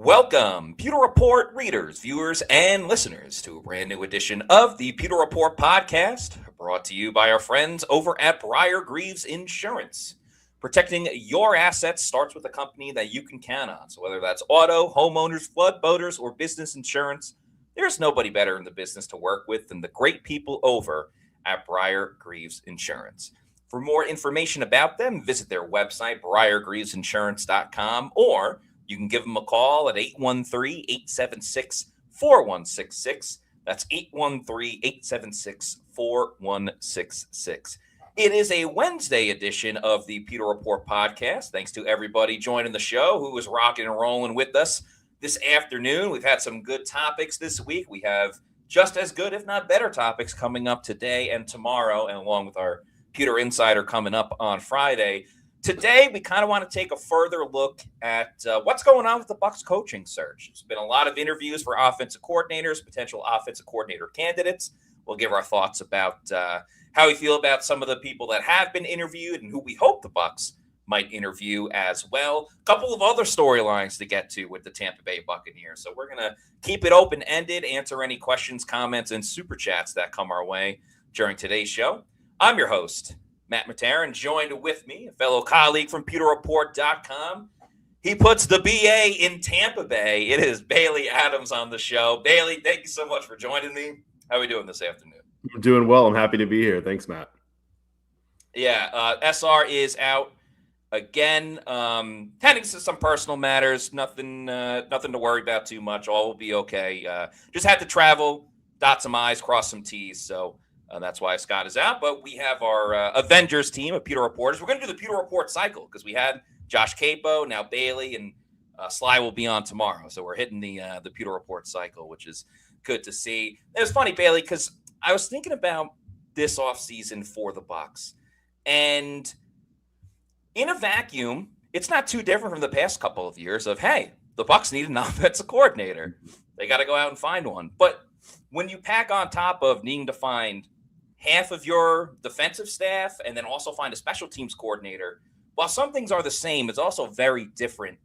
Welcome, Pewter Report readers, viewers, and listeners to a brand new edition of the Pewter Report podcast, brought to you by our friends over at Briar-Greaves Insurance. Protecting your assets starts with a company that you can count on. So whether that's auto, homeowners, flood, boaters, or business insurance, there's nobody better in the business to work with than the great people over at Briar-Greaves Insurance. For more information about them, visit their website, briargreavesinsurance.com, or you can give them a call at 813-876-4166. That's 813-876-4166. It is a Wednesday edition of the Pewter Report podcast. Thanks to everybody joining the show who is rocking and rolling with us this afternoon. We've had some good topics this week. We have just as good, if not better, topics coming up today and tomorrow, and along with our Pewter Insider coming up on Friday. Today, we kind of want to take a further look at what's going on with the Bucs coaching search. There's been a lot of interviews for offensive coordinators, potential offensive coordinator candidates. We'll give our thoughts about how we feel about some of the people that have been interviewed and who we hope the Bucs might interview as well. A couple of other storylines to get to with the Tampa Bay Buccaneers. So we're going to keep it open-ended, answer any questions, comments, and super chats that come our way during today's show. I'm your host, Matt Matern, joined with me, a fellow colleague from PewterReport.com. He puts the BA in Tampa Bay. It is Bailey Adams on the show. Bailey, thank you so much for joining me. How are we doing this afternoon? I'm doing well. I'm happy to be here. Thanks, Matt. Yeah, SR is out again, tending to some personal matters. Nothing to worry about too much. All will be okay. Just had to travel, dot some I's, cross some T's. So that's why Scott is out. But we have our Avengers team of Pewter Reporters. We're going to do the Pewter Report cycle because we had Josh Capo, now Bailey, and Sly will be on tomorrow. So we're hitting the Pewter Report cycle, which is good to see. It was funny, Bailey, because I was thinking about this offseason for the Bucs. And in a vacuum, it's not too different from the past couple of years of, hey, the Bucs need an offensive coordinator. They got to go out and find one. But when you pack on top of needing to find half of your defensive staff and then also find a special teams coordinator, while some things are the same, it's also very different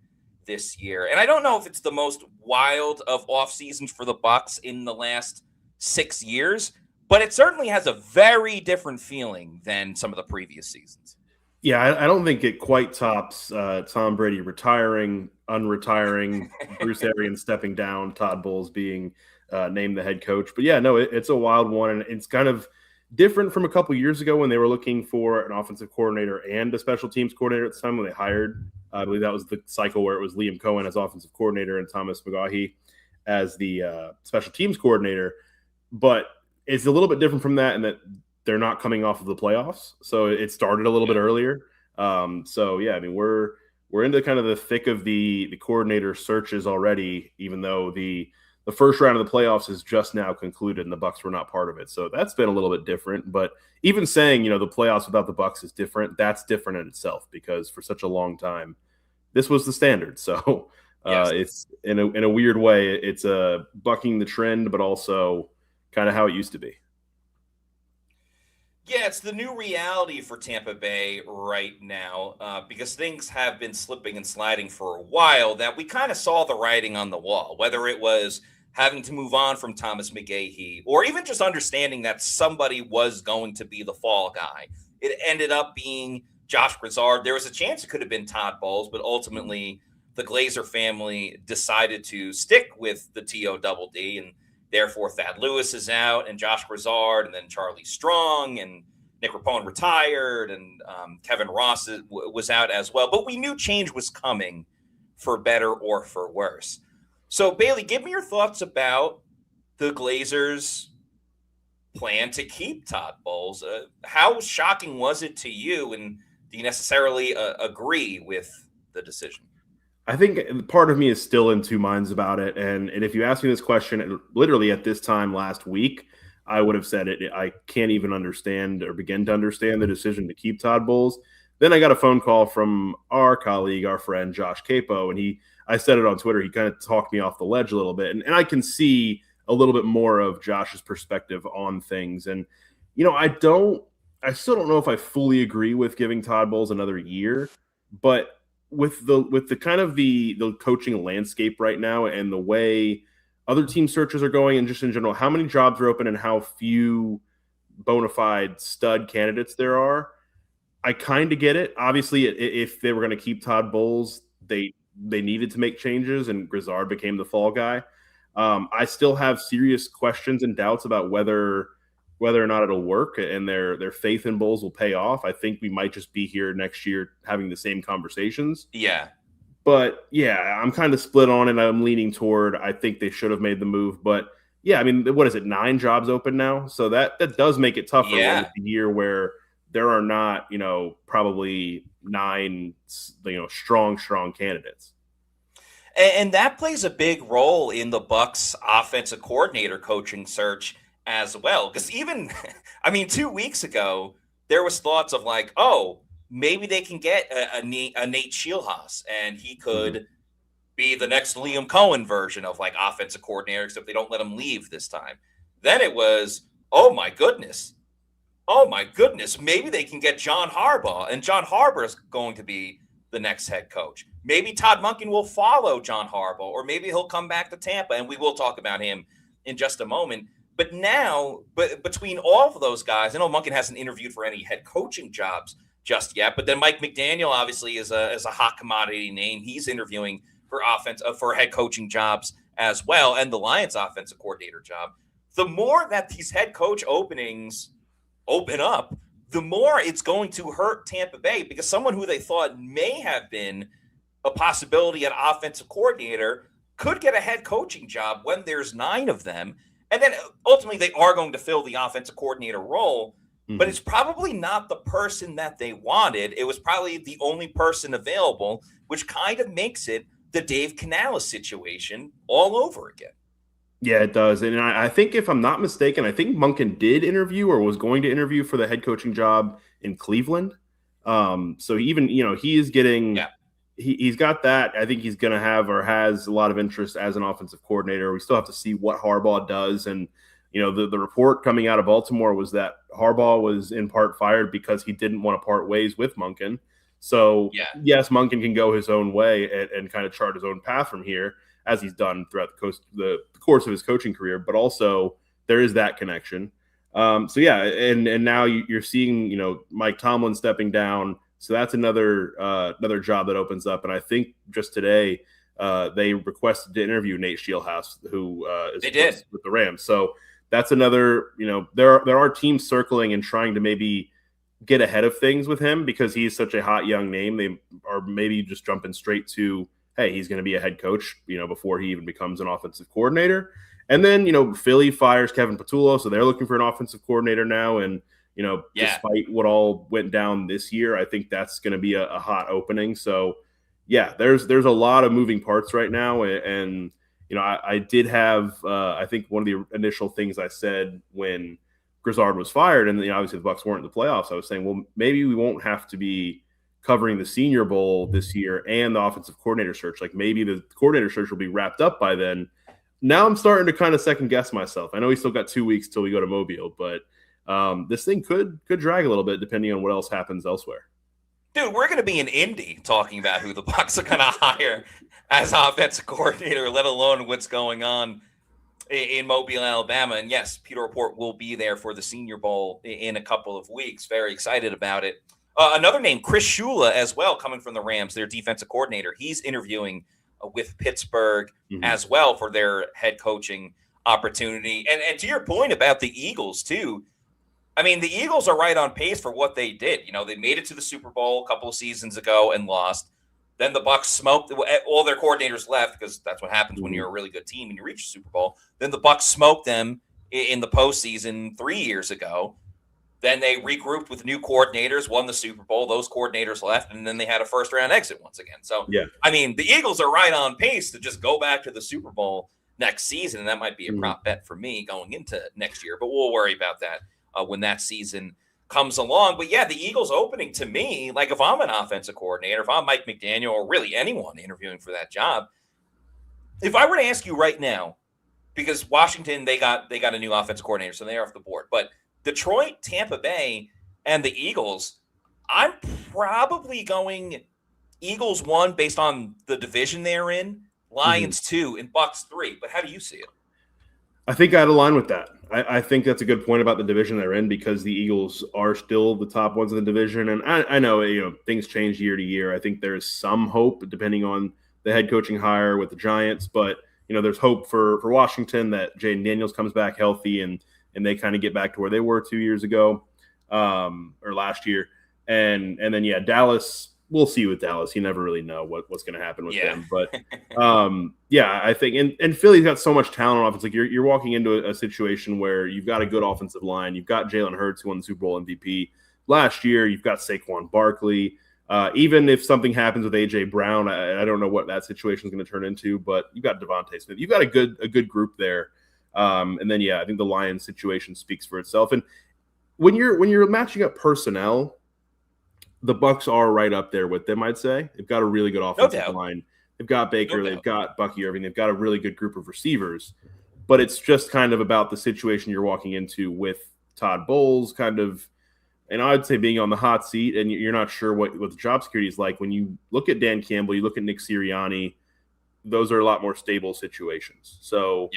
this year. And I don't know if it's the most wild of off seasons for the Bucs in the last 6 years, but it certainly has a very different feeling than some of the previous seasons. Yeah, I don't think it quite tops Tom Brady retiring, unretiring, Bruce Arians stepping down, Todd Bowles being named the head coach. But yeah, no, it's a wild one, and it's kind of different from a couple years ago when they were looking for an offensive coordinator and a special teams coordinator at the time when they hired. I believe that was the cycle where it was Liam Cohen as offensive coordinator and Thomas McGaughey as the special teams coordinator. But it's a little bit different from that in that they're not coming off of the playoffs. So it started a little bit earlier. So, yeah, I mean, we're into kind of the thick of the coordinator searches already, even though the first round of the playoffs is just now concluded and the Bucs were not part of it. So that's been a little bit different. But even saying, the playoffs without the Bucs is different, that's different in itself because for such a long time, this was the standard. So Yes. It's in a weird way, it's bucking the trend, but also kind of how it used to be. Yeah, it's the new reality for Tampa Bay right now because things have been slipping and sliding for a while that we kind of saw the writing on the wall, whether it was having to move on from Thomas McGaughey or even just understanding that somebody was going to be the fall guy. It ended up being Josh Brizard. There was a chance it could have been Todd Bowles, but ultimately the Glazer family decided to stick with the TODD, and therefore Thad Lewis is out and Josh Brizard and then Charlie Strong and Nick Rapone retired and Kevin Ross was out as well. But we knew change was coming for better or for worse. So, Bailey, give me your thoughts about the Glazers' plan to keep Todd Bowles. How shocking was it to you, and do you necessarily agree with the decision? I think part of me is still in two minds about it. And if you asked me this question literally at this time last week, I would have said it. I can't even understand or begin to understand the decision to keep Todd Bowles. Then I got a phone call from our colleague, our friend, Josh Capo, and I said it on Twitter. He kind of talked me off the ledge a little bit. And I can see a little bit more of Josh's perspective on things. And, I still don't know if I fully agree with giving Todd Bowles another year, but with the kind of the coaching landscape right now and the way other team searches are going, and just in general, how many jobs are open and how few bona fide stud candidates there are, I kind of get it. Obviously, if they were going to keep Todd Bowles, they needed to make changes, and Grizzard became the fall guy. I still have serious questions and doubts about whether or not it'll work, and their faith in Bowles will pay off. I think we might just be here next year having the same conversations. Yeah. But yeah, I'm kind of split on it. I'm leaning toward I think they should have made the move. But yeah, I mean, what is it? 9 jobs open now, so that does make it tougher when it's a year where there are not, probably 9, strong candidates. And that plays a big role in the Bucs offensive coordinator coaching search as well. Because even, 2 weeks ago, there was thoughts of like, oh, maybe they can get a Nate Shieldhouse, and he could be the next Liam Cohen version of like offensive coordinator, except they don't let him leave this time. Then it was, oh my goodness, maybe they can get John Harbaugh, and John Harbaugh is going to be the next head coach. Maybe Todd Monkin will follow John Harbaugh, or maybe he'll come back to Tampa, and we will talk about him in just a moment. But now, between all of those guys, I know Monkin hasn't interviewed for any head coaching jobs just yet, but then Mike McDaniel obviously is a hot commodity name. He's interviewing for head coaching jobs as well, and the Lions offensive coordinator job. The more that these head coach openings open up, the more it's going to hurt Tampa Bay, because someone who they thought may have been a possibility at offensive coordinator could get a head coaching job when there's 9 of them. And then ultimately they are going to fill the offensive coordinator role, but it's probably not the person that they wanted. It was probably the only person available, which kind of makes it the Dave Canales situation all over again. Yeah, it does. And I think, if I'm not mistaken, I think Monken did interview or was going to interview for the head coaching job in Cleveland. So even, he is getting he's got that. I think he's going to have, or has, a lot of interest as an offensive coordinator. We still have to see what Harbaugh does. And, the report coming out of Baltimore was that Harbaugh was in part fired because he didn't want to part ways with Monken. So, yes, Monken can go his own way and kind of chart his own path from here, as he's done throughout the course of his coaching career. But also there is that connection. And now you're seeing, Mike Tomlin stepping down. So that's another job that opens up. And I think just today they requested to interview Nate Shieldhouse, who is with the Rams. So that's another, there are teams circling and trying to maybe get ahead of things with him because he's such a hot young name. They are maybe just jumping straight to, hey, he's going to be a head coach, before he even becomes an offensive coordinator. And then, Philly fires Kevin Patullo, so they're looking for an offensive coordinator now. And, despite what all went down this year, I think that's going to be a hot opening. So, yeah, there's a lot of moving parts right now. And I did have, I think one of the initial things I said when Grizzard was fired, and obviously the Bucs weren't in the playoffs, I was saying, well, maybe we won't have to be covering the Senior Bowl this year and the offensive coordinator search. Like, maybe the coordinator search will be wrapped up by then. Now I'm starting to kind of second guess myself. I know we still got 2 weeks till we go to Mobile, but this thing could drag a little bit depending on what else happens elsewhere. Dude, we're going to be in Indy talking about who the Bucs are going to hire as offensive coordinator, let alone what's going on in Mobile, Alabama. And yes, Pewter Report will be there for the Senior Bowl in a couple of weeks. Very excited about it. Another name, Chris Shula, as well, coming from the Rams, their defensive coordinator. He's interviewing with Pittsburgh as well for their head coaching opportunity. And to your point about the Eagles, too, the Eagles are right on pace for what they did. They made it to the Super Bowl a couple of seasons ago and lost. Then the Bucs smoked. All their coordinators left, because that's what happens when you're a really good team and you reach the Super Bowl. Then the Bucs smoked them in the postseason 3 years ago. Then they regrouped with new coordinators, won the Super Bowl. Those coordinators left, and then they had a first-round exit once again. So, the Eagles are right on pace to just go back to the Super Bowl next season, and that might be a prop bet for me going into next year. But we'll worry about that when that season comes along. But, yeah, the Eagles opening, to me, like if I'm an offensive coordinator, if I'm Mike McDaniel, or really anyone interviewing for that job, if I were to ask you right now, because Washington, they got a new offensive coordinator, so they're off the board. But Detroit, Tampa Bay, and the Eagles, I'm probably going Eagles 1 based on the division they're in, Lions 2, and Bucs 3. But how do you see it? I think I'd align with that. I think that's a good point about the division they're in because the Eagles are still the top ones in the division. And I know, things change year to year. I think there's some hope depending on the head coaching hire with the Giants, but there's hope for Washington that Jaden Daniels comes back healthy and they kind of get back to where they were 2 years ago, or last year. And then Dallas, we'll see with Dallas. You never really know what's going to happen with them. But I think and Philly's got so much talent on offense. Like you're walking into a situation where you've got a good offensive line. You've got Jalen Hurts, who won the Super Bowl MVP last year. You've got Saquon Barkley. Even if something happens with AJ Brown, I don't know what that situation is going to turn into. But you've got Devontae Smith. You've got a good group there. And then I think the Lions situation speaks for itself. And when you're matching up personnel, the Bucs are right up there with them, I'd say. They've got a really good offensive line. They've got Baker. They've got Bucky Irving. They've got a really good group of receivers. But it's just kind of about the situation you're walking into with Todd Bowles kind of, and I'd say being on the hot seat, and you're not sure what the job security is like. When you look at Dan Campbell, you look at Nick Sirianni, those are a lot more stable situations. So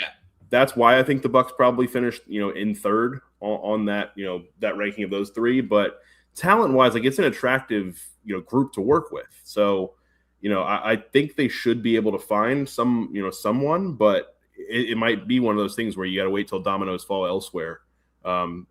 that's why I think the Bucs probably finished, in third on that, that ranking of those three. But talent-wise, like it's an attractive, group to work with. So, I think they should be able to find someone, but it might be one of those things where you got to wait till dominoes fall elsewhere.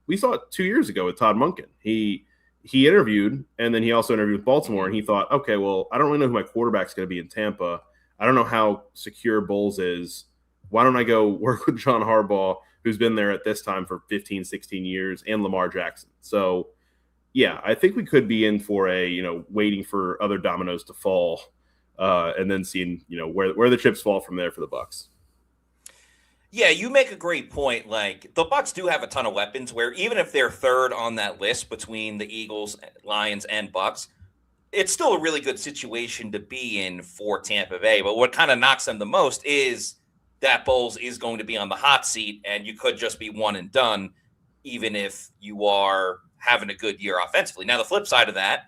We saw it 2 years ago with Todd Monkin. He interviewed, and then he also interviewed with Baltimore, and he thought, okay, well, I don't really know who my quarterback's going to be in Tampa. I don't know how secure Bowles is. Why don't I go work with John Harbaugh, who's been there at this time for 15, 16 years, and Lamar Jackson? So, I think we could be in for a, waiting for other dominoes to fall, and then seeing, where the chips fall from there for the Bucs. Yeah, you make a great point. Like the Bucs do have a ton of weapons where even if they're third on that list between the Eagles, Lions, and Bucs, it's still a really good situation to be in for Tampa Bay. But what kind of knocks them the most is that Bowles is going to be on the hot seat, and you could just be one and done, even if you are having a good year offensively. Now, the flip side of that,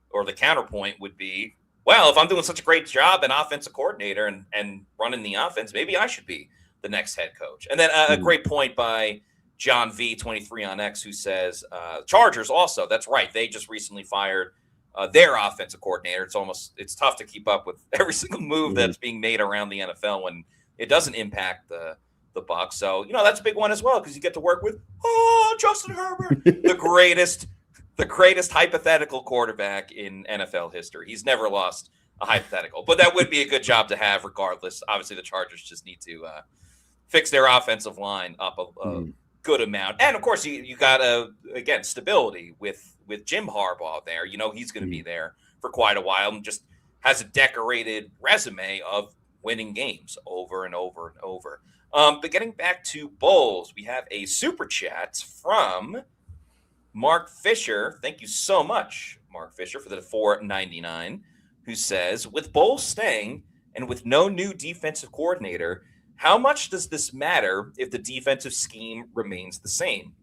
or the counterpoint, would be, well, if I'm doing such a great job and offensive coordinator and running the offense, maybe I should be the next head coach. And then a great point by John V23 on X, who says, Chargers also, that's right. They just recently fired their offensive coordinator. It's tough to keep up with every single move that's being made around the NFL when it doesn't impact the Bucs. So, that's a big one as well, because you get to work with, Justin Herbert, the greatest hypothetical quarterback in NFL history. He's never lost a hypothetical, but that would be a good job to have regardless. Obviously, the Chargers just need to fix their offensive line up a good amount. And, of course, you got, again, stability with Jim Harbaugh there. He's going to be there for quite a while and just has a decorated resume of winning games over and over and over. But getting back to Bowles, we have a super chat from Mark Fisher. Thank you so much, Mark Fisher, for the $4.99, who says, with Bowles staying and with no new defensive coordinator, how much does this matter if the defensive scheme remains the same?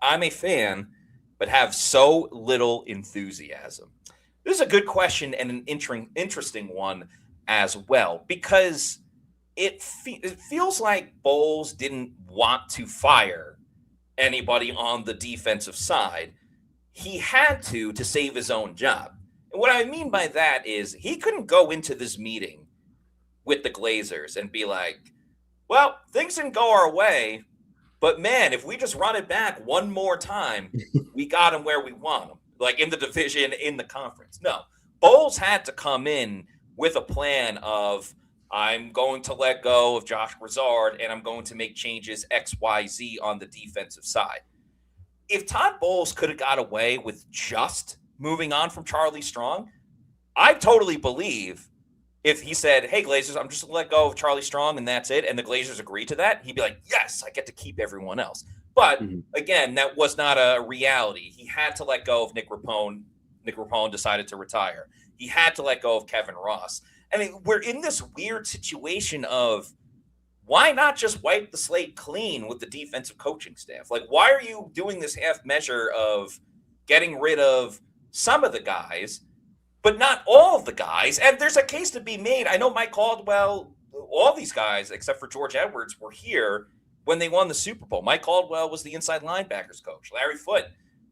I'm a fan, but have so little enthusiasm. This is a good question and an interesting one as well, because it feels like Bowles didn't want to fire anybody on the defensive side. He had to save his own job. And what I mean by that is he couldn't go into this meeting with the Glazers and be like, well, things didn't go our way, but man, if we just run it back one more time, we got him where we want him, like in the division, in the conference. No, Bowles had to come in with a plan of, I'm going to let go of Josh Broussard and I'm going to make changes X, Y, Z on the defensive side. If Todd Bowles could have got away with just moving on from Charlie Strong, I totally believe if he said, hey, Glazers, I'm just going to let go of Charlie Strong and that's it, and the Glazers agreed to that, he'd be like, yes, I get to keep everyone else. But again, that was not a reality. He had to let go of Nick Rapone. Nick Rapone decided to retire. He had to let go of Kevin Ross. I mean, we're in this weird situation of why not just wipe the slate clean with the defensive coaching staff? Like, why are you doing this half measure of getting rid of some of the guys, but not all of the guys. And there's a case to be made. I know Mike Caldwell, all these guys, except for George Edwards, were here when they won the Super Bowl. Mike Caldwell was the inside linebackers coach. Larry Foote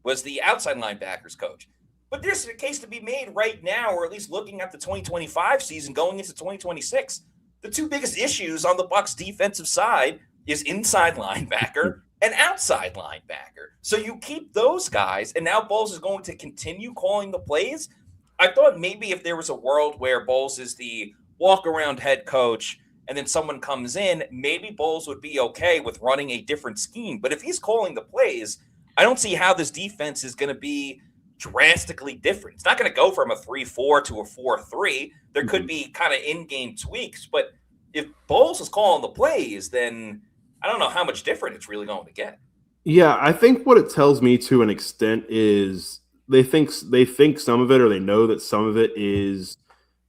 was the outside linebackers coach. But there's a case to be made right now, or at least looking at the 2025 season going into 2026. The two biggest issues on the Bucs defensive side is inside linebacker and outside linebacker. So you keep those guys, and now Bowles is going to continue calling the plays. I thought maybe if there was a world where Bowles is the walk-around head coach and then someone comes in, maybe Bowles would be okay with running a different scheme. But if he's calling the plays, I don't see how this defense is going to be drastically different. It's not going to go from a 3-4 to a 4-3. There could be kind of in-game tweaks, but if Bowles is calling the plays, then I don't know how much different it's really going to get. Yeah, I think what it tells me to an extent is they think some of it, or they know that some of it is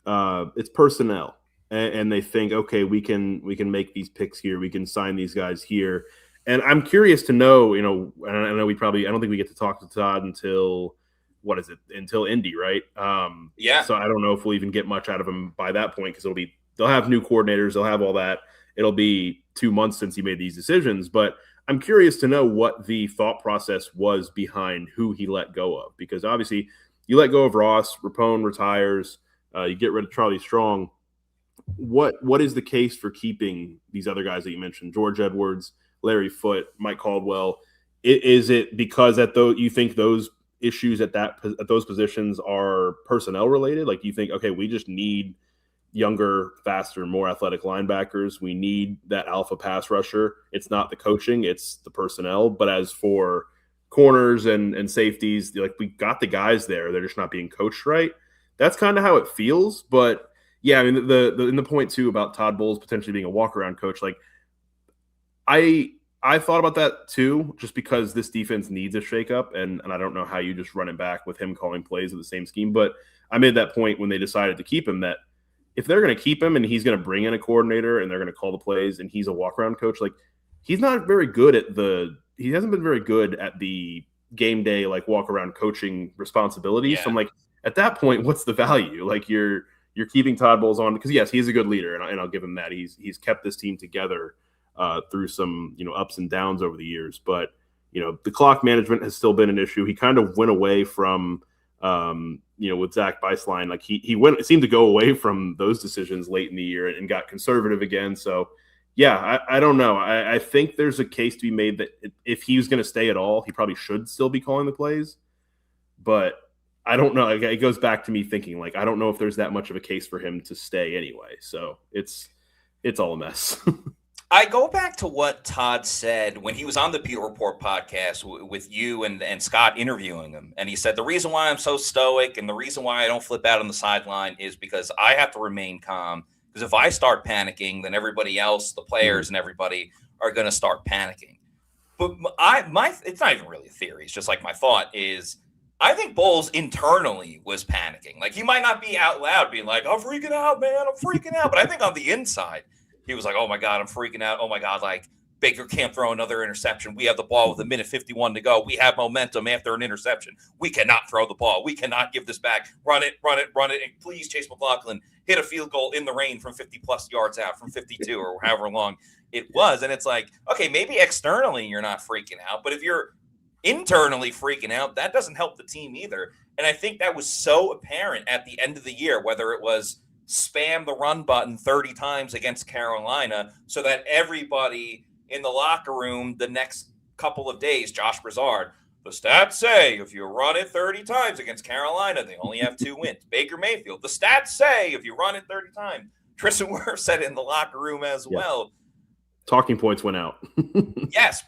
it's personnel, and they think, okay, we can make these picks here, we can sign these guys here. And I'm curious to know, I know I don't think we get to talk to Todd until Indy, right? Yeah. So I don't know if we'll even get much out of him by that point, because they'll have new coordinators, they'll have all that. It'll be 2 months since he made these decisions, but I'm curious to know what the thought process was behind who he let go of, because obviously you let go of Ross, Rapone retires, you get rid of Charlie Strong. What is the case for keeping these other guys that you mentioned, George Edwards, Larry Foote, Mike Caldwell? Is it because you think those issues at those positions are personnel related? Like, you think, okay, we just need younger, faster, more athletic linebackers. We need that alpha pass rusher. It's not the coaching, it's the personnel. But as for corners and safeties, like, we got the guys there. They're just not being coached right. That's kind of how it feels. But yeah, I mean, the point too about Todd Bowles potentially being a walk-around coach, like, I thought about that too, just because this defense needs a shakeup, and I don't know how you just run it back with him calling plays with the same scheme. But I made that point when they decided to keep him, that if they're going to keep him and he's going to bring in a coordinator and they're going to call the plays and he's a walk-around coach, like, he hasn't been very good at the game day, like, walk-around coaching responsibilities. Yeah. So I'm like, at that point, what's the value? Like, you're keeping Todd Bowles on because, yes, he's a good leader, and I'll give him that. He's kept this team together through some ups and downs over the years. But the clock management has still been an issue. He kind of went away from with Zach Beislein, like, he seemed to go away from those decisions late in the year and got conservative again. So yeah, I don't know. I think there's a case to be made that if he was going to stay at all, he probably should still be calling the plays. But I don't know. It goes back to me thinking, like, I don't know if there's that much of a case for him to stay anyway. So it's all a mess. I go back to what Todd said when he was on the Pewter Report podcast with you and Scott interviewing him. And he said, the reason why I'm so stoic and the reason why I don't flip out on the sideline is because I have to remain calm. Because if I start panicking, then everybody else, the players and everybody, are going to start panicking. But it's not even really a theory. It's just like my thought is, I think Bowles internally was panicking. Like, he might not be out loud being like, I'm freaking out, man, I'm freaking out. But I think on the inside, he was like, oh, my God, I'm freaking out. Oh, my God, like, Baker can't throw another interception. We have the ball with 1:51 to go. We have momentum after an interception. We cannot throw the ball. We cannot give this back. Run it. And please, Chase McLaughlin, hit a field goal in the rain from 50-plus yards out, from 52 or however long it was. And it's like, okay, maybe externally you're not freaking out, but if you're internally freaking out, that doesn't help the team either. And I think that was so apparent at the end of the year, whether it was spam the run button 30 times against Carolina so that everybody in the locker room the next couple of days, Josh Broussard, the stats say if you run it 30 times against Carolina, they only have 2 wins. Baker Mayfield, the stats say if you run it 30 times. Tristan Wirfs said it in the locker room as well. Talking points went out. Yes,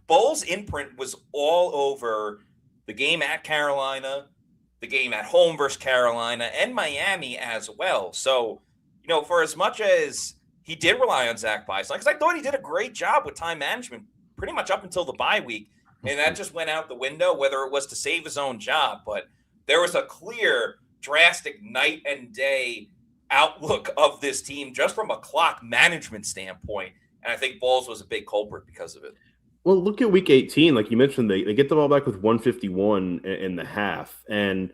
Bowles' imprint was all over the game at Carolina, the game at home versus Carolina, and Miami as well. So, for as much as he did rely on Zach Beislein, because I thought he did a great job with time management pretty much up until the bye week, and that just went out the window, whether it was to save his own job. But there was a clear, drastic night and day outlook of this team just from a clock management standpoint, and I think Bowles was a big culprit because of it. Well, look at week 18. Like you mentioned, they get the ball back with 151 in the half. And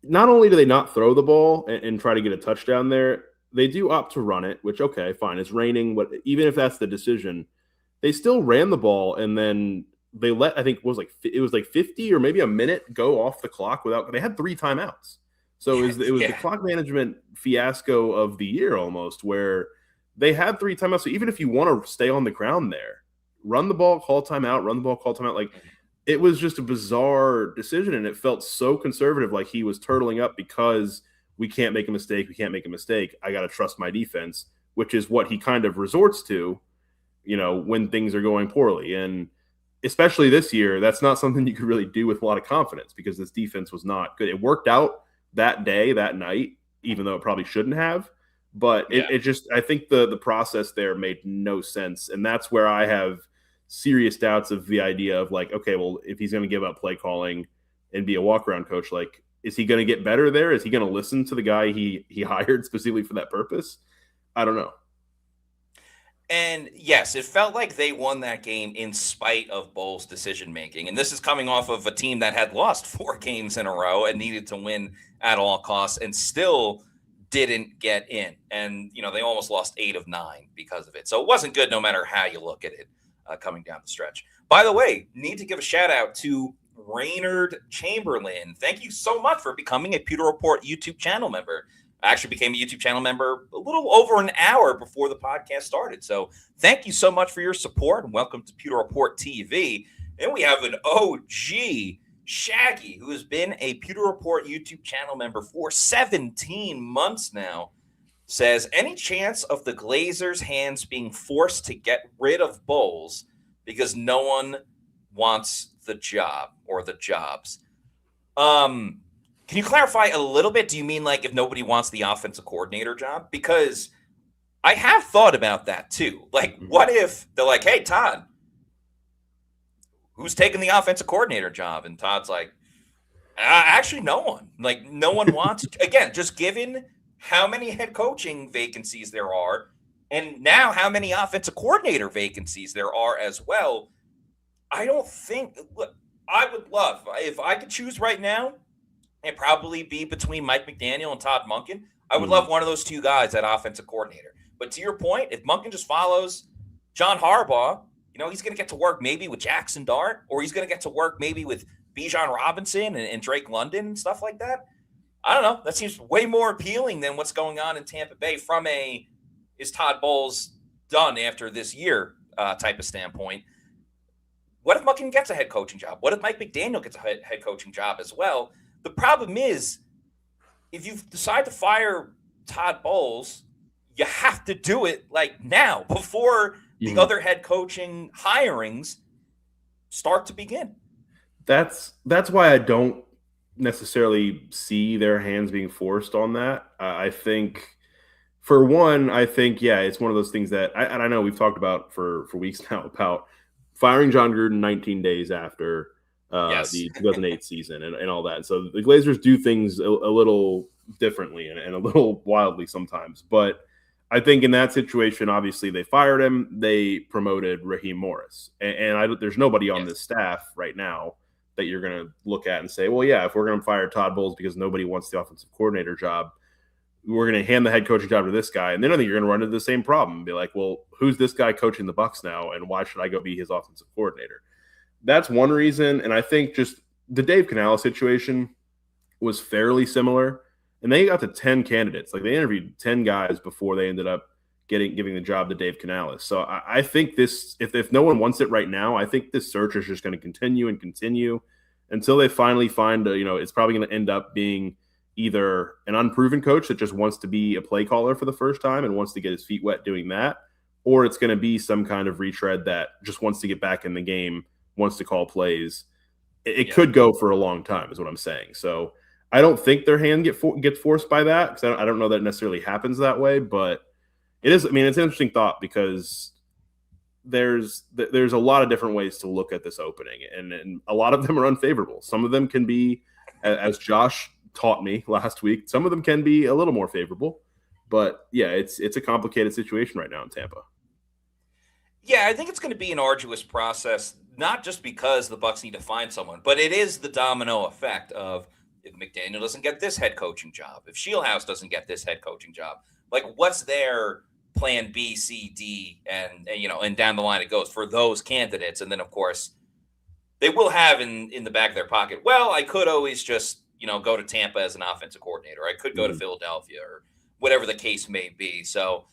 not only do they not throw the ball and try to get a touchdown there, they do opt to run it, which, okay, fine. It's raining. Even if that's the decision, they still ran the ball, and then they let, I think it was like 50 or maybe a minute go off the clock they had 3 timeouts. So it was the clock management fiasco of the year almost, where they had 3 timeouts. So even if you want to stay on the ground there, run the ball, call timeout, run the ball, call timeout. Like, it was just a bizarre decision, and it felt so conservative, like he was turtling up because we can't make a mistake. We can't make a mistake. I got to trust my defense, which is what he kind of resorts to, when things are going poorly. And especially this year, that's not something you could really do with a lot of confidence because this defense was not good. It worked out that day, that night, even though it probably shouldn't have. But it just, I think the process there made no sense. And that's where I have serious doubts of the idea of, like, okay, well, if he's going to give up play calling and be a walk-around coach, like, is he going to get better there? Is he going to listen to the guy he hired specifically for that purpose? I don't know. And yes, it felt like they won that game in spite of Bowles' decision making. And this is coming off of a team that had lost 4 games in a row and needed to win at all costs and still didn't get in. And, they almost lost 8 of 9 because of it. So it wasn't good no matter how you look at it coming down the stretch. By the way, need to give a shout out to Raynard Chamberlain. Thank you so much for becoming a Pewter Report YouTube channel member. I actually became a YouTube channel member a little over an hour before the podcast started. So thank you so much for your support, and welcome to Pewter Report TV. And we have an OG, Shaggy, who has been a Pewter Report YouTube channel member for 17 months now. Says, any chance of the Glazers' hands being forced to get rid of Bowles because no one wants the job or the jobs? Can you clarify a little bit? Do you mean like if nobody wants the offensive coordinator job? Because I have thought about that too. Like, what if they're like, hey, Todd, who's taking the offensive coordinator job? And Todd's like, actually, no one. Like, no one wants – again, just given how many head coaching vacancies there are and now how many offensive coordinator vacancies there are as well, I don't think – look, I would love – if I could choose right now, it'd probably be between Mike McDaniel and Todd Monkin. I would love one of those two guys at offensive coordinator. But to your point, if Monkin just follows John Harbaugh, he's going to get to work maybe with Jackson Dart, or he's going to get to work maybe with Bijan Robinson and Drake London and stuff like that. I don't know. That seems way more appealing than what's going on in Tampa Bay from is Todd Bowles done after this year type of standpoint. What if Monkin gets a head coaching job? What if Mike McDaniel gets a head coaching job as well? The problem is, if you decide to fire Todd Bowles, you have to do it like now before the other head coaching hirings start to begin. That's why I don't necessarily see their hands being forced on that. I think, for one, it's one of those things that I know we've talked about for weeks now about firing John Gruden 19 days after the 2008 season and all that. So the Glazers do things a little differently and a little wildly sometimes. But I think in that situation, obviously they fired him. They promoted Raheem Morris. And there's nobody on this staff right now that you're going to look at and say, well, yeah, if we're going to fire Todd Bowles because nobody wants the offensive coordinator job, we're going to hand the head coaching job to this guy. And then I think you're going to run into the same problem and be like, well, who's this guy coaching the Bucs now? And why should I go be his offensive coordinator? That's one reason. And I think just the Dave Canales situation was fairly similar. And they got to 10 candidates. Like, they interviewed 10 guys before they ended up giving the job to Dave Canales. So I think this, if no one wants it right now, I think this search is just going to continue and continue until they finally find, it's probably going to end up being either an unproven coach that just wants to be a play caller for the first time and wants to get his feet wet doing that, or it's going to be some kind of retread that just wants to get back in the game, wants to call plays. It could go for a long time is what I'm saying. So I don't think their hand gets forced by that, because I don't know that it necessarily happens that way. But it is. I mean, it's an interesting thought because there's a lot of different ways to look at this opening, and a lot of them are unfavorable. Some of them can be, as Josh taught me last week, some of them can be a little more favorable. But yeah, it's a complicated situation right now in Tampa. Yeah, I think it's going to be an arduous process, not just because the Bucs need to find someone, but it is the domino effect of if McDaniel doesn't get this head coaching job, if Shieldhouse doesn't get this head coaching job, like what's their plan B, C, D, and down the line it goes for those candidates. And then, of course, they will have in the back of their pocket, well, I could always just, go to Tampa as an offensive coordinator. I could go to Philadelphia or whatever the case may be. So,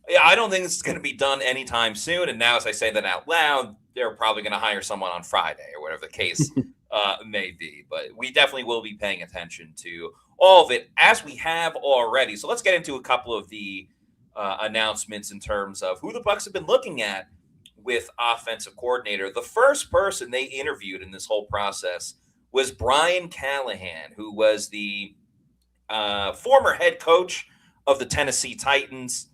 yeah, I don't think this is going to be done anytime soon. And now, as I say that out loud, they're probably going to hire someone on Friday or whatever the case may be. But we definitely will be paying attention to all of it, as we have already. So let's get into a couple of the announcements in terms of who the Bucs have been looking at with offensive coordinator. The first person they interviewed in this whole process was Brian Callahan, who was the former head coach of the Tennessee Titans.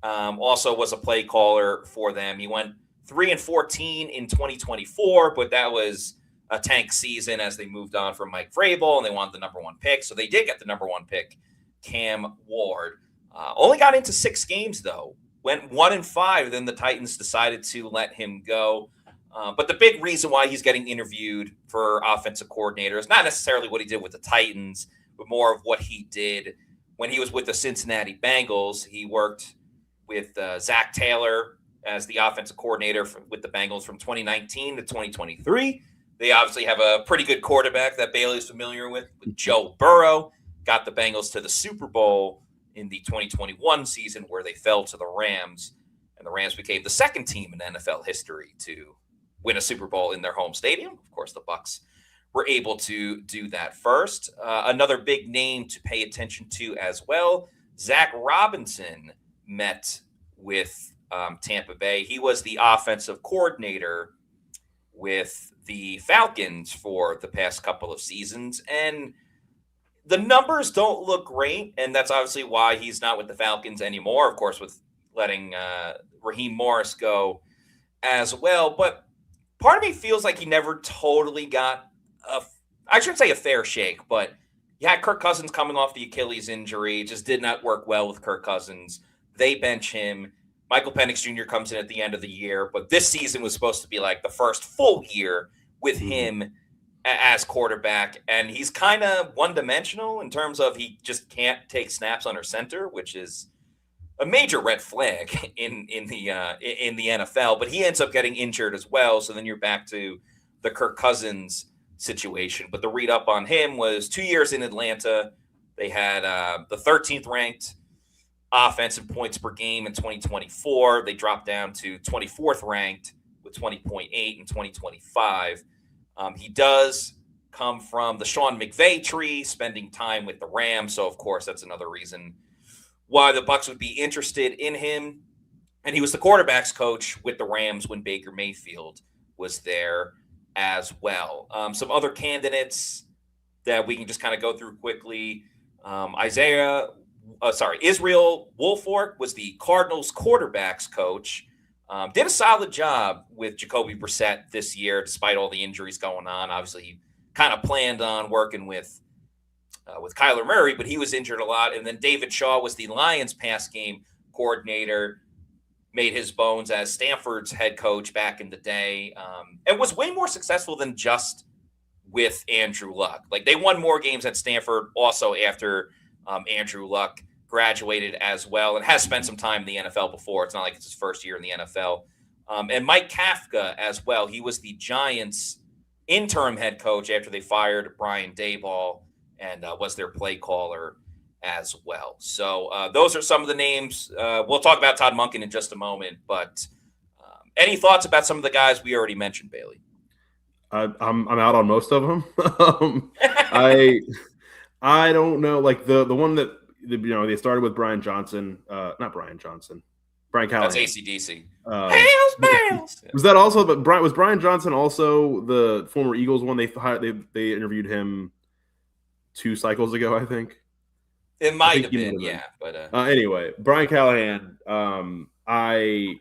Also was a play caller for them. He went 3-14 in 2024, but that was a tank season as they moved on from Mike Vrabel and they wanted the number 1 pick. So they did get the number 1 pick, Cam Ward. Only got into 6 games though. Went 1-5. Then the Titans decided to let him go. But the big reason why he's getting interviewed for offensive coordinator is not necessarily what he did with the Titans, but more of what he did when he was with the Cincinnati Bengals. He worked with Zach Taylor as the offensive coordinator with the Bengals from 2019 to 2023. They obviously have a pretty good quarterback that Bailey's familiar with Joe Burrow. Got the Bengals to the Super Bowl in the 2021 season where they fell to the Rams, and the Rams became the second team in NFL history to win a Super Bowl in their home stadium. Of course, the Bucs were able to do that first. Another big name to pay attention to as well, Zach Robinson met with Tampa Bay. He was the offensive coordinator with the Falcons for the past couple of seasons, and the numbers don't look great, and that's obviously why he's not with the Falcons anymore, of course, with letting Raheem Morris go as well. But part of me feels like he never totally got I shouldn't say a fair shake, but you had Kirk Cousins coming off the Achilles injury. It just did not work well with Kirk Cousins. They bench him. Michael Penix Jr. comes in at the end of the year, but this season was supposed to be like the first full year with him as quarterback, and he's kind of one-dimensional in terms of he just can't take snaps under center, which is a major red flag in the NFL. But he ends up getting injured as well, so then you're back to the Kirk Cousins situation. But the read up on him was 2 years in Atlanta. They had the 13th ranked offensive points per game in 2024. They dropped down to 24th ranked with 20.8 in 2025. He does come from the Sean McVay tree, spending time with the Rams. So, of course, that's another reason why the Bucs would be interested in him. And he was the quarterback's coach with the Rams when Baker Mayfield was there as well. Some other candidates that we can just kind of go through quickly. Israel Wolfork was the Cardinals quarterback's coach. Did a solid job with Jacoby Brissett this year, despite all the injuries going on. Obviously, he kind of planned on working with Kyler Murray, but he was injured a lot. And then David Shaw was the Lions pass game coordinator, made his bones as Stanford's head coach back in the day, and was way more successful than just with Andrew Luck. Like, they won more games at Stanford also after Andrew Luck graduated as well, and has spent some time in the NFL before. It's not like it's his first year in the NFL. And Mike Kafka as well. He was the Giants' interim head coach after they fired Brian Daboll, and was their play caller as well. So those are some of the names. We'll talk about Todd Monkin in just a moment, but any thoughts about some of the guys we already mentioned, Bailey? I'm out on most of them. I don't know, like the one that they started with Brian Callahan. That's AC/DC. Bales. Was that also? But was Brian Johnson also the former Eagles one? They interviewed him 2 cycles ago, I think. It might have been, yeah. But anyway, Brian Callahan. I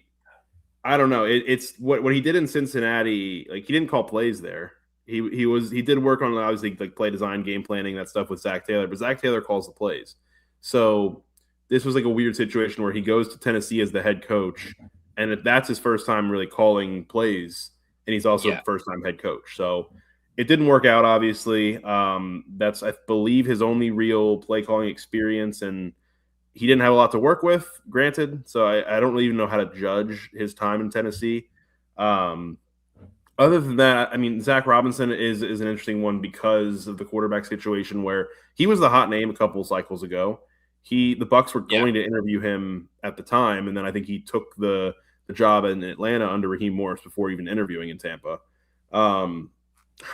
don't know. It's what he did in Cincinnati. Like, he didn't call plays there. He did work on, obviously, like play design, game planning, that stuff with Zach Taylor, but Zach Taylor calls the plays. So this was like a weird situation where he goes to Tennessee as the head coach, and if that's his first time really calling plays, and he's also first time head coach. So It didn't work out, obviously. That's, I believe, his only real play calling experience, and he didn't have a lot to work with, granted. So I don't really even know how to judge his time in Tennessee. Um, Other than that, I mean, Zach Robinson is an interesting one because of the quarterback situation where he was the hot name a couple cycles ago. The Bucs were Yeah. going to interview him at the time, and then I think he took the job in Atlanta under Raheem Morris before even interviewing in Tampa. Um,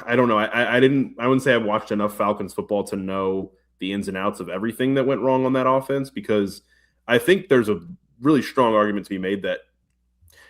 I don't know. I wouldn't say I've watched enough Falcons football to know the ins and outs of everything that went wrong on that offense, because I think there's a really strong argument to be made that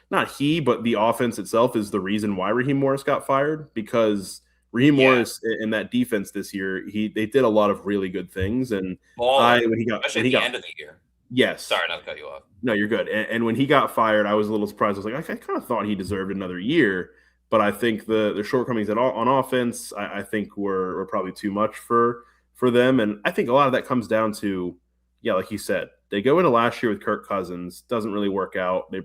not he, but the offense itself is the reason why Raheem Morris got fired, because Raheem Yeah. Morris in that defense this year, they did a lot of really good things. And Balling, when especially at he the got end of the year. yes, Sorry not to cut you off. no, you're good. And when he got fired, I was a little surprised. I was like, I kind of thought he deserved another year, but I think the shortcomings on offense, I think were probably too much for them. And I think a lot of that comes down to, yeah, like you said, they go into last year with Kirk Cousins, doesn't really work out. They're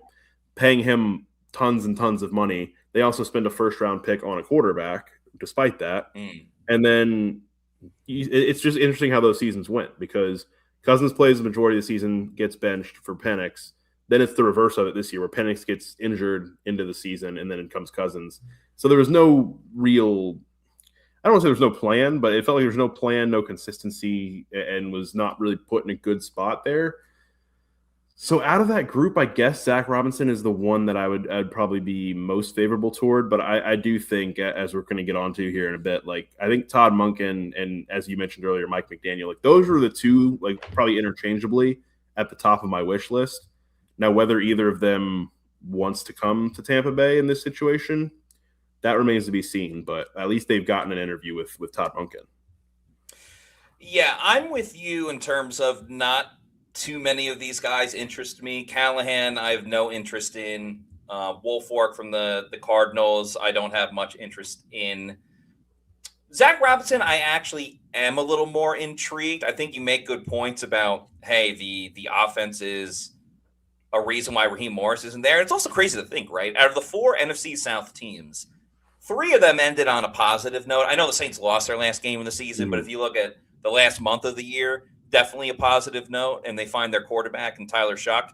paying him tons and tons of money. They also spend a first round pick on a quarterback, despite that. Mm. And then it's just interesting how those seasons went, because Cousins plays the majority of the season, gets benched for Penix. Then it's the reverse of it this year, where Penix gets injured into the season, and then it comes Cousins. So there was no real – I don't want to say there's no plan, but it felt like there was no plan, no consistency, and was not really put in a good spot there. So out of that group, I guess Zach Robinson is the one that I'd probably be most favorable toward. But I do think, as we're going to get onto here in a bit, like I think Todd Monkin and, as you mentioned earlier, Mike McDaniel, like those are the two, like probably interchangeably at the top of my wish list. Now, whether either of them wants to come to Tampa Bay in this situation, that remains to be seen. But at least they've gotten an interview with Todd Monkin. Yeah, I'm with you in terms of not too many of these guys interest me. Callahan, I have no interest in. Wolfork from the Cardinals, I don't have much interest in. Zach Robinson, I actually am a little more intrigued. I think you make good points about, hey, the offense is a reason why Raheem Morris isn't there. It's also crazy to think, right? Out of the 4 NFC South teams, 3 of them ended on a positive note. I know the Saints lost their last game of the season, but if you look at the last month of the year, definitely a positive note, and they find their quarterback in Tyler Shuck.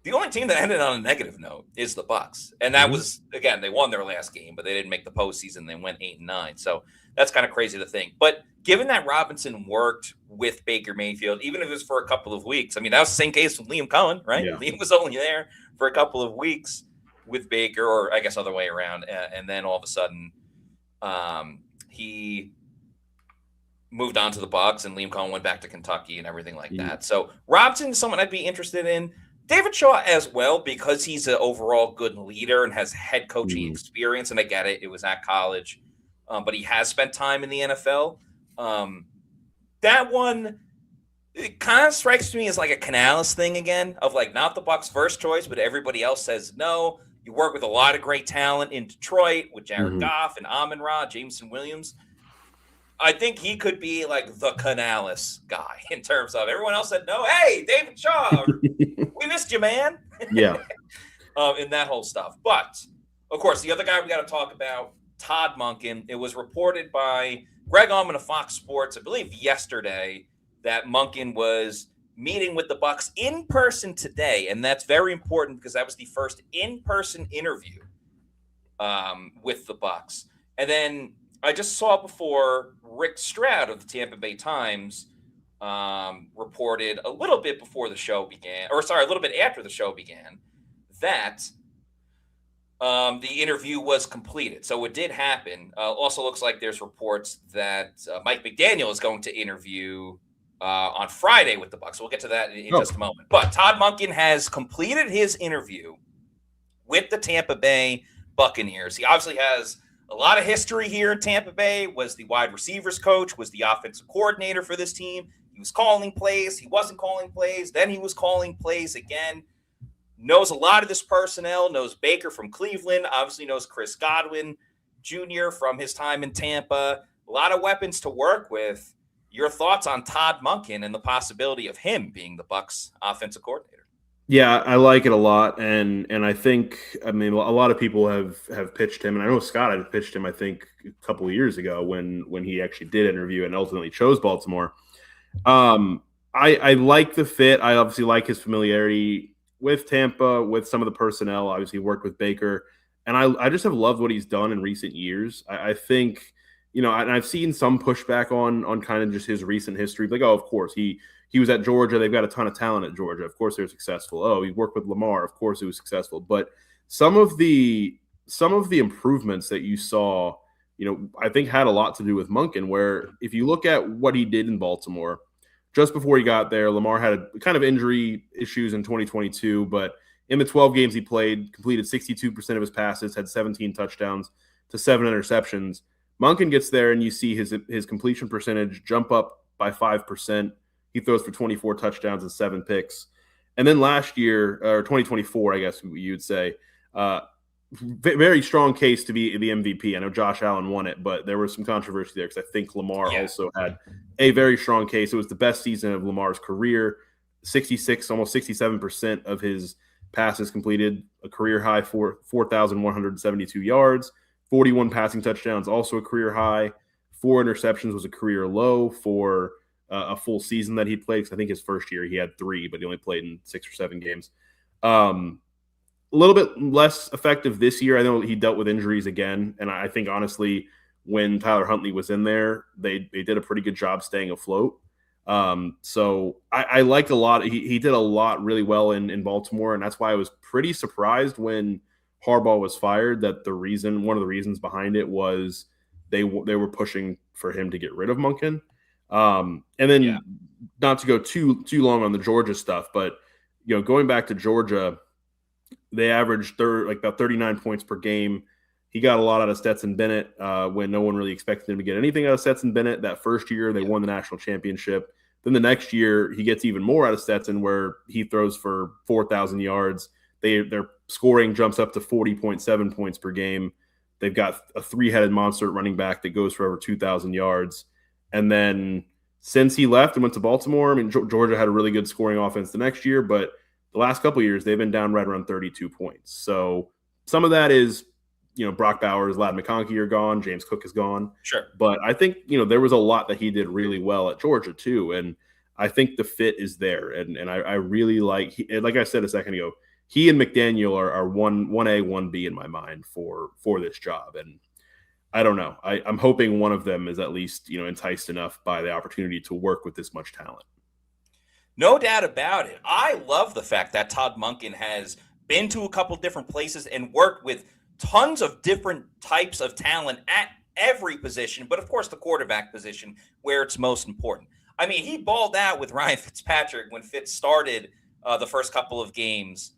The only team that ended on a negative note is the Bucs, and that was, again, they won their last game, but they didn't make the postseason. They went 8-9, so that's kind of crazy to think. But given that Robinson worked with Baker Mayfield, even if it was for a couple of weeks, I mean, that was the same case with Liam Cohen, right? Yeah. Liam was only there for a couple of weeks with Baker, or I guess other way around, and then all of a sudden, he moved on to the Bucs, and Liam Cohen went back to Kentucky and everything like that. So Robinson is someone I'd be interested in. David Shaw as well, because he's an overall good leader and has head coaching experience. And I get it. It was at college, but he has spent time in the NFL. That one, it kind of strikes me as like a Canales thing again, of like not the Bucs' first choice, but everybody else says no. You work with a lot of great talent in Detroit with Jared Goff and Amon-Ra, Jameson Williams. I think he could be like the Canales guy in terms of everyone else said no. Hey, David Shaw, we missed you, man. Yeah. In that whole stuff. But, of course, the other guy we got to talk about, Todd Monkin. It was reported by Greg Allman of Fox Sports, I believe yesterday, that Monkin was meeting with the Bucs in person today. And that's very important because that was the first in-person interview with the Bucs. And then I just saw before Rick Stroud of the Tampa Bay Times reported a little bit before the show began, or sorry, a little bit after the show began, that the interview was completed. So it did happen. Also looks like there's reports that Mike McDaniel is going to interview on Friday with the Bucs. We'll get to that in just a moment. But Todd Monkin has completed his interview with the Tampa Bay Buccaneers. He obviously has a lot of history here in Tampa Bay, was the wide receivers coach, was the offensive coordinator for this team. He was calling plays. He wasn't calling plays. Then he was calling plays again. Knows a lot of this personnel, knows Baker from Cleveland, obviously knows Chris Godwin Jr. from his time in Tampa. A lot of weapons to work with. Your thoughts on Todd Monkin and the possibility of him being the Bucs offensive coordinator? Yeah, I like it a lot, and I think, I mean, a lot of people have pitched him, and I know Scott had pitched him, I think, a couple of years ago when he actually did interview and ultimately chose Baltimore. I like the fit. I obviously like his familiarity with Tampa, with some of the personnel. Obviously, worked with Baker, and I just have loved what he's done in recent years. I think, and I've seen some pushback on kind of just his recent history. Like, oh, of course he was at Georgia. They've got a ton of talent at Georgia. Of course, they're successful. Oh, he worked with Lamar. Of course, he was successful. But some of the improvements that you saw, I think had a lot to do with Monken. Where if you look at what he did in Baltimore. Just before he got there, Lamar had a kind of injury issues in 2022, but in the 12 games he played, completed 62% of his passes, had 17 touchdowns to 7 interceptions. Monken gets there, and you see his completion percentage jump up by 5%. He throws for 24 touchdowns and 7 picks. And then last year, or 2024, I guess you'd say, very strong case to be the MVP. I know Josh Allen won it, but there was some controversy there because I think Lamar also had a very strong case. It was the best season of Lamar's career. 66, almost 67% of his passes completed, a career high for 4,172 yards, 41 passing touchdowns, also a career high. 4 interceptions was a career low for a full season that he played. Because I think his first year he had 3, but he only played in 6 or 7 games. A little bit less effective this year. I know he dealt with injuries again, and I think honestly, when Tyler Huntley was in there, they did a pretty good job staying afloat. So I liked a lot. He did a lot really well in Baltimore, and that's why I was pretty surprised when Harbaugh was fired. That one of the reasons behind it was they were pushing for him to get rid of Monken. And then not to go too long on the Georgia stuff, but going back to Georgia. They averaged about 39 points per game. He got a lot out of Stetson Bennett when no one really expected him to get anything out of Stetson Bennett. That first year, they won the national championship. Then the next year, he gets even more out of Stetson, where he throws for 4,000 yards. Their scoring jumps up to 40.7 points per game. They've got a 3-headed monster running back that goes for over 2,000 yards. And then since he left and went to Baltimore, I mean, Georgia had a really good scoring offense the next year, but the last couple of years, they've been down right around 32 points. So some of that is, Brock Bowers, Ladd McConkey are gone. James Cook is gone. Sure. But I think, there was a lot that he did really well at Georgia too. And I think the fit is there. And I really like I said a second ago, he and McDaniel are 1A, 1B in my mind for this job. And I don't know. I'm hoping one of them is at least, enticed enough by the opportunity to work with this much talent. No doubt about it. I love the fact that Todd Monkin has been to a couple different places and worked with tons of different types of talent at every position, but of course the quarterback position where it's most important. I mean, he balled out with Ryan Fitzpatrick when Fitz started the first couple of games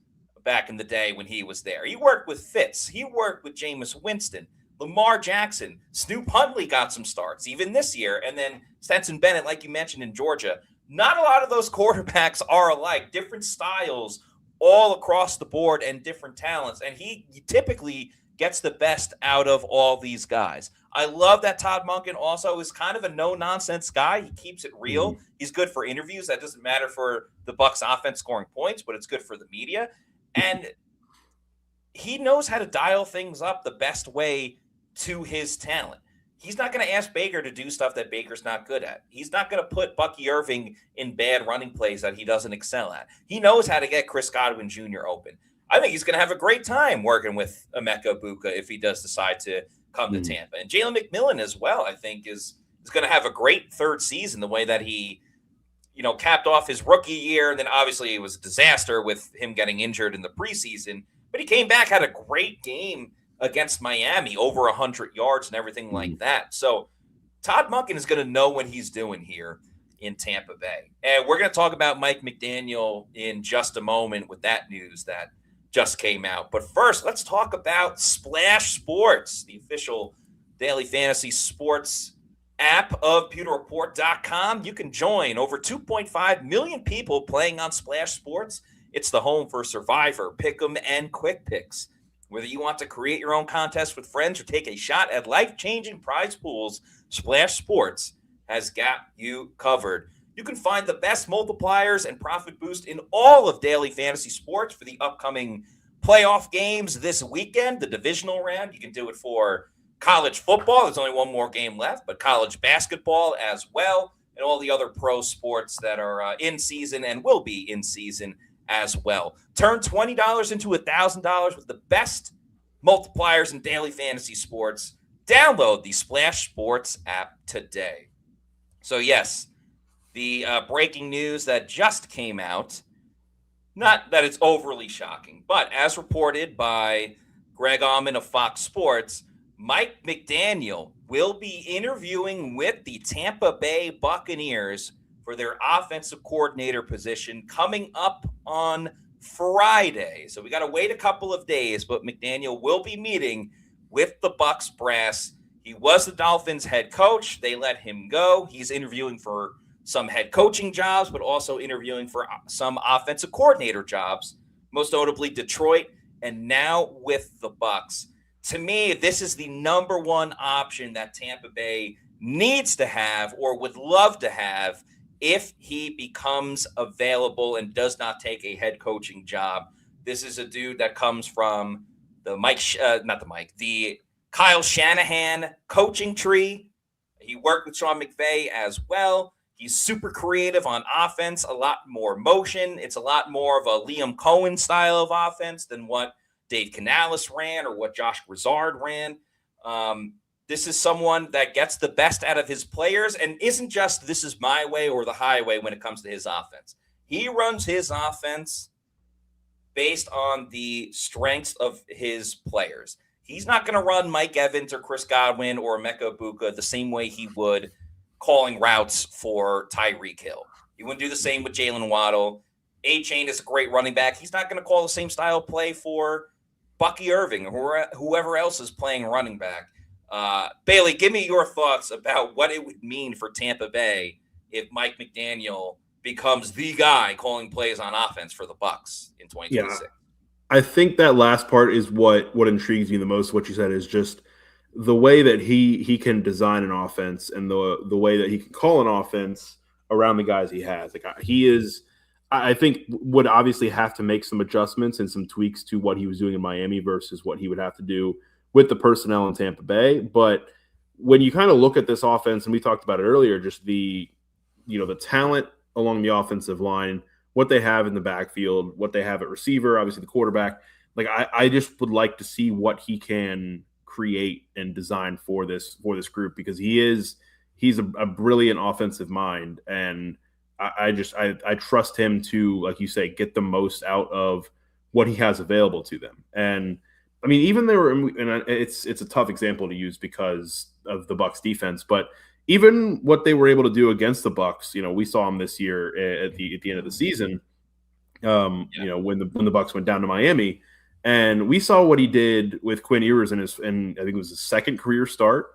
back in the day when he was there. He worked with Fitz. He worked with Jameis Winston, Lamar Jackson. Snoop Huntley got some starts even this year. And then Stetson Bennett, like you mentioned in Georgia. Not a lot of those quarterbacks are alike, different styles all across the board and different talents. And he typically gets the best out of all these guys. I love that Todd Monkin also is kind of a no-nonsense guy. He keeps it real. Mm-hmm. He's good for interviews. That doesn't matter for the Bucs offense scoring points, but it's good for the media. And he knows how to dial things up the best way to his talent. He's not going to ask Baker to do stuff that Baker's not good at. He's not going to put Bucky Irving in bad running plays that he doesn't excel at. He knows how to get Chris Godwin Jr. open. I think he's going to have a great time working with Emeka Buka if he does decide to come to Tampa. And Jalen McMillan as well, I think, is going to have a great third season the way that he, capped off his rookie year. And then obviously it was a disaster with him getting injured in the preseason. But he came back, had a great game against Miami, over 100 yards and everything like that. So Todd Monkin is going to know what he's doing here in Tampa Bay. And we're going to talk about Mike McDaniel in just a moment with that news that just came out. But first, let's talk about Splash Sports, the official daily fantasy sports app of PewterReport.com. You can join over 2.5 million people playing on Splash Sports. It's the home for Survivor, Pick'em, and Quick Picks. Whether you want to create your own contest with friends or take a shot at life-changing prize pools, Splash Sports has got you covered. You can find the best multipliers and profit boost in all of daily fantasy sports for the upcoming playoff games this weekend, the divisional round. You can do it for college football. There's only one more game left, but college basketball as well, and all the other pro sports that are in season and will be in season as well. Turn $20 into $1,000 with the best multipliers in daily fantasy sports. Download the Splash Sports app today. So, yes, the breaking news that just came out, not that it's overly shocking, but as reported by Greg Allman of Fox Sports, Mike McDaniel will be interviewing with the Tampa Bay Buccaneers for their offensive coordinator position coming up on Friday. So we got to wait a couple of days, but McDaniel will be meeting with the Bucs brass. He was the Dolphins head coach. They let him go. He's interviewing for some head coaching jobs, but also interviewing for some offensive coordinator jobs, most notably Detroit, and now with the Bucs. To me, this is the number one option that Tampa Bay needs to have or would love to have if he becomes available and does not take a head coaching job. This is a dude that comes from the Kyle Shanahan coaching tree. He worked with Sean McVay as well. He's super creative on offense, a lot more motion. It's a lot more of a Liam Cohen style of offense than what Dave Canales ran or what Josh Grizzard ran. This is someone that gets the best out of his players and isn't just this is my way or the highway when it comes to his offense. He runs his offense based on the strengths of his players. He's not going to run Mike Evans or Chris Godwin or Emeka Egbuka the same way he would calling routes for Tyreek Hill. He wouldn't do the same with Jalen Waddle. A-Chain is a great running back. He's not going to call the same style play for Bucky Irving or whoever else is playing running back. Bailey, give me your thoughts about what it would mean for Tampa Bay if Mike McDaniel becomes the guy calling plays on offense for the Bucs in 2026. Yeah, I think that last part is what intrigues me the most. What you said is just the way that he can design an offense and the way that he can call an offense around the guys he has. Like I think would obviously have to make some adjustments and some tweaks to what he was doing in Miami versus what he would have to do with the personnel in Tampa Bay. But when you kind of look at this offense, and we talked about it earlier, just the talent along the offensive line, what they have in the backfield, what they have at receiver, obviously the quarterback. Like I just would like to see what he can create and design for this group, because he's a brilliant offensive mind, and I trust him to, like you say, get the most out of what he has available to them. And I mean, even it's a tough example to use because of the Bucs defense, but even what they were able to do against the Bucs, we saw them this year at the end of the season. When the Bucs went down to Miami, and we saw what he did with Quinn Ewers and I think it was his second career start.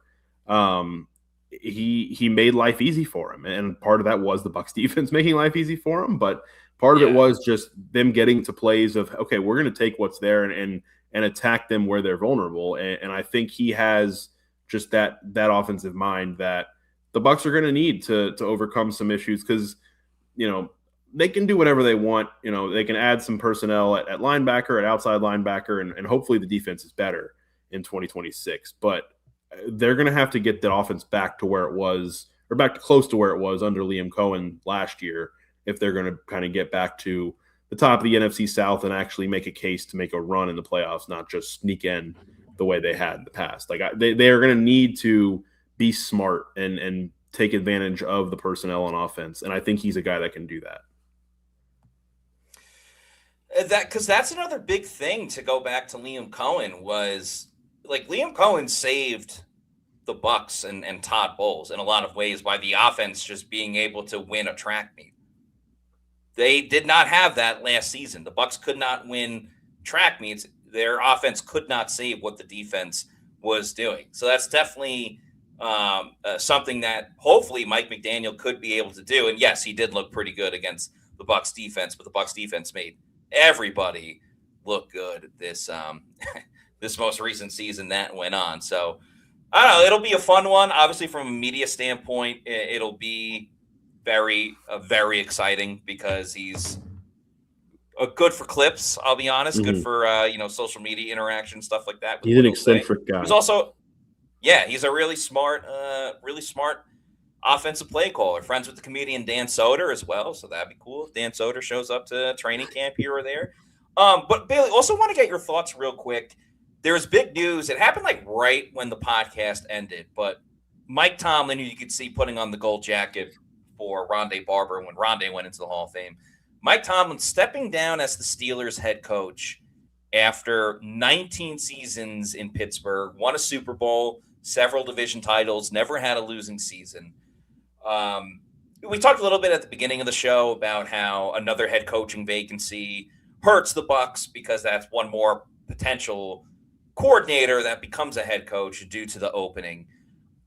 He made life easy for him, and part of that was the Bucs defense making life easy for him, but part of it was just them getting to plays of, okay, we're going to take what's there and attack them where they're vulnerable. And I think he has just that offensive mind that the Bucs are going to need to overcome some issues, because they can do whatever they want. They can add some personnel at linebacker, at outside linebacker, and hopefully the defense is better in 2026. But they're going to have to get that offense back to where it was, or back to close to where it was under Liam Cohen last year, if they're going to kind of get back to the top of the NFC South and actually make a case to make a run in the playoffs, not just sneak in the way they had in the past. Like they are going to need to be smart and take advantage of the personnel on offense, and I think he's a guy that can do that. Because that's another big thing to go back to Liam Cohen was, like, Liam Cohen saved the Bucs and Todd Bowles in a lot of ways by the offense just being able to win a track meet. They did not have that last season. The Bucs could not win track meets. Their offense could not save what the defense was doing. So that's definitely something that hopefully Mike McDaniel could be able to do. And yes, he did look pretty good against the Bucs defense, but the Bucs defense made everybody look good this this most recent season that went on. So I don't know, it'll be a fun one. Obviously, from a media standpoint, it'll be very exciting because he's good for clips. I'll be honest, good for social media interaction, stuff like that. He's an eccentric guy. He's also Yeah, he's a really smart offensive play caller. Friends with the comedian Dan Soder as well, so that'd be cool if Dan Soder shows up to training camp here or there. But Bailey, also want to get your thoughts real quick. There's big news. It happened like right when the podcast ended, but Mike Tomlin, who you could see putting on the gold jacket for Rondé Barber when Rondé went into the Hall of Fame, Mike Tomlin stepping down as the Steelers head coach after 19 seasons in Pittsburgh, won a Super Bowl, several division titles, never had a losing season. We talked a little bit at the beginning of the show about how another head coaching vacancy hurts the Bucs because that's one more potential coordinator that becomes a head coach due to the opening.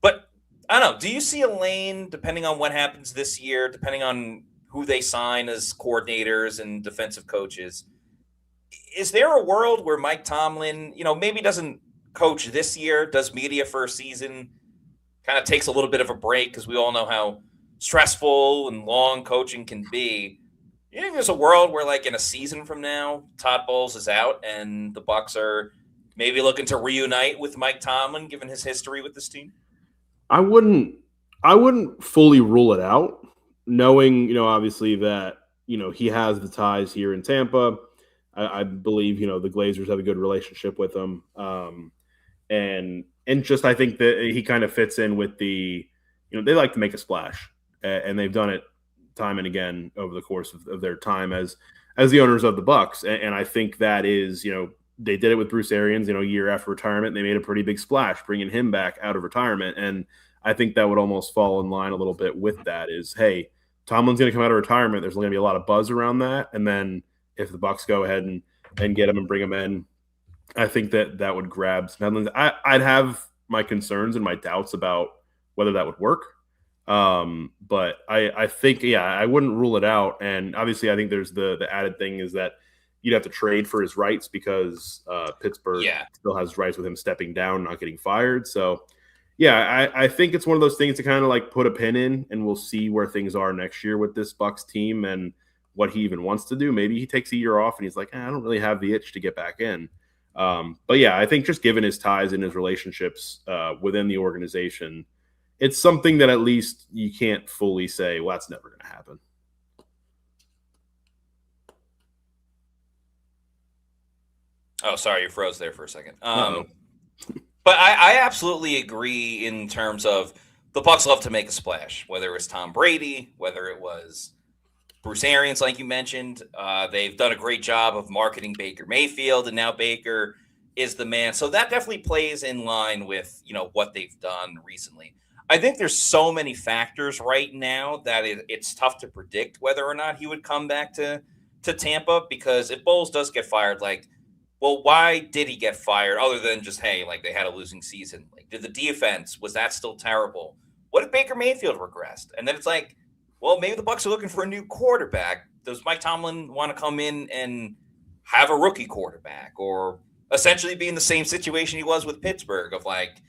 But I don't know. Do you see a lane, depending on what happens this year, depending on who they sign as coordinators and defensive coaches? Is there a world where Mike Tomlin, maybe doesn't coach this year, does media for a season, kind of takes a little bit of a break because we all know how stressful and long coaching can be? You think there's a world where, like, in a season from now, Todd Bowles is out and the Bucs are maybe looking to reunite with Mike Tomlin, given his history with this team? I wouldn't fully rule it out, knowing, obviously that, he has the ties here in Tampa. I believe, the Glazers have a good relationship with him. And just, I think that he kind of fits in with they like to make a splash, and they've done it time and again over the course of their time as the owners of the Bucs. And I think that is, they did it with Bruce Arians, a year after retirement. They made a pretty big splash, bringing him back out of retirement. And I think that would almost fall in line a little bit with that is, hey, Tomlin's going to come out of retirement. There's going to be a lot of buzz around that. And then if the Bucs go ahead and get him and bring him in, I think that would grab some headlines. I'd have my concerns and my doubts about whether that would work. But I think, I wouldn't rule it out. And obviously I think there's the added thing is that you'd have to trade for his rights because Pittsburgh still has rights with him stepping down, not getting fired. So I think it's one of those things to kind of like put a pin in, and we'll see where things are next year with this Bucs team and what he even wants to do. Maybe he takes a year off and he's like, I don't really have the itch to get back in. But I think just given his ties and his relationships within the organization, it's something that at least you can't fully say, well, that's never going to happen. Oh, sorry, you froze there for a second. But I absolutely agree in terms of the Bucs love to make a splash, whether it's Tom Brady, whether it was Bruce Arians, like you mentioned. They've done a great job of marketing Baker Mayfield, and now Baker is the man. So that definitely plays in line with, what they've done recently. I think there's so many factors right now that it's tough to predict whether or not he would come back to Tampa, because if Bowles does get fired, well, why did he get fired other than just, hey, like they had a losing season? Like, did the defense, was that still terrible? What if Baker Mayfield regressed? And then it's like, well, maybe the Bucs are looking for a new quarterback. Does Mike Tomlin want to come in and have a rookie quarterback, or essentially be in the same situation he was with Pittsburgh of like,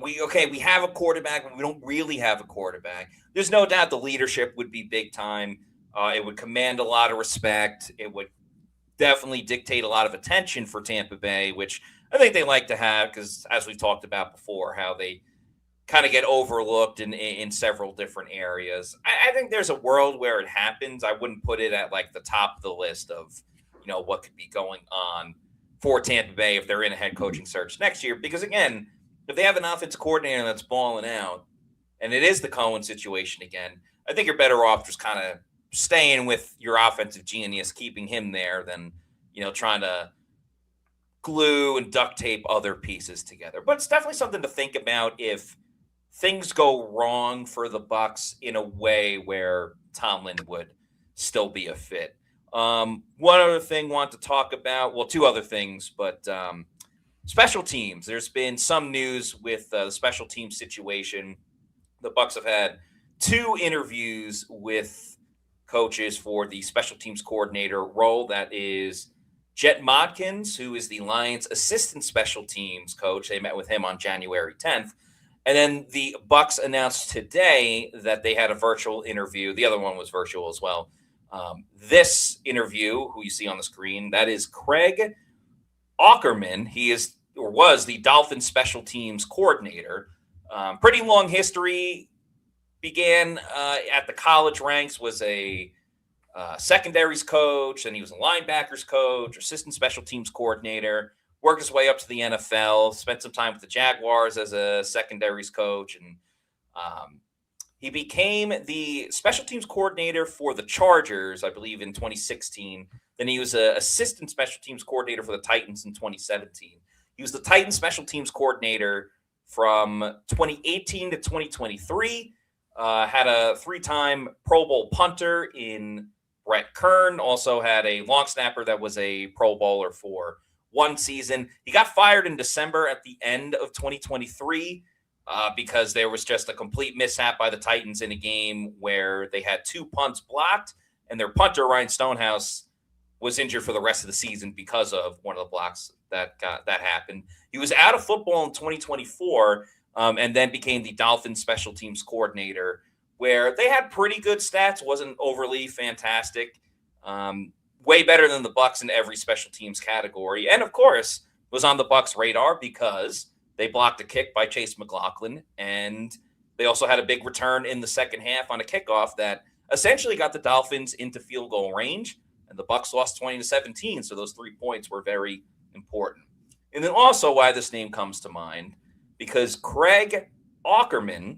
we have a quarterback, but we don't really have a quarterback. There's no doubt the leadership would be big time. It would command a lot of respect. It would definitely dictate a lot of attention for Tampa Bay, which I think they like to have because, as we've talked about before, how they kind of get overlooked in several different areas. I think there's a world where it happens. I wouldn't put it at like the top of the list of, what could be going on for Tampa Bay if they're in a head coaching search next year. Because again, if they have an offensive coordinator that's balling out, and it is the Cohen situation again, I think you're better off just kind of staying with your offensive genius, keeping him there than, trying to glue and duct tape other pieces together. But it's definitely something to think about if things go wrong for the Bucs in a way where Tomlin would still be a fit. One other thing I want to talk about, well, two other things, but special teams. There's been some news with the special team situation. The Bucs have had 2 interviews with coaches for the special teams coordinator role. That is Jet Modkins, who is the Lions assistant special teams coach. They met with him on January 10th. And then the Bucs announced today that they had a virtual interview. The other one was virtual as well. This interview, who you see on the screen, that is Craig Aukerman. He is or was the Dolphins special teams coordinator. Pretty long history. Began at the college ranks, was a secondaries coach, and he was a linebackers coach, assistant special teams coordinator, worked his way up to the NFL, spent some time with the Jaguars as a secondaries coach, and he became the special teams coordinator for the Chargers, I believe, in 2016. Then he was an assistant special teams coordinator for the Titans in 2017. He was the Titans special teams coordinator from 2018 to 2023. Had a 3-time Pro Bowl punter in Brett Kern. Also had a long snapper that was a Pro Bowler for one season. He got fired in December at the end of 2023 because there was just a complete mishap by the Titans in a game where they had 2 punts blocked, and their punter, Ryan Stonehouse, was injured for the rest of the season because of one of the blocks that happened. He was out of football in 2024 and then became the Dolphins special teams coordinator, where they had pretty good stats, wasn't overly fantastic, way better than the Bucs in every special teams category, and of course was on the Bucs' radar because they blocked a kick by Chase McLaughlin, and they also had a big return in the second half on a kickoff that essentially got the Dolphins into field goal range, and the Bucs lost 20-17, so those 3 points were very important. And then also why this name comes to mind, because Craig Aukerman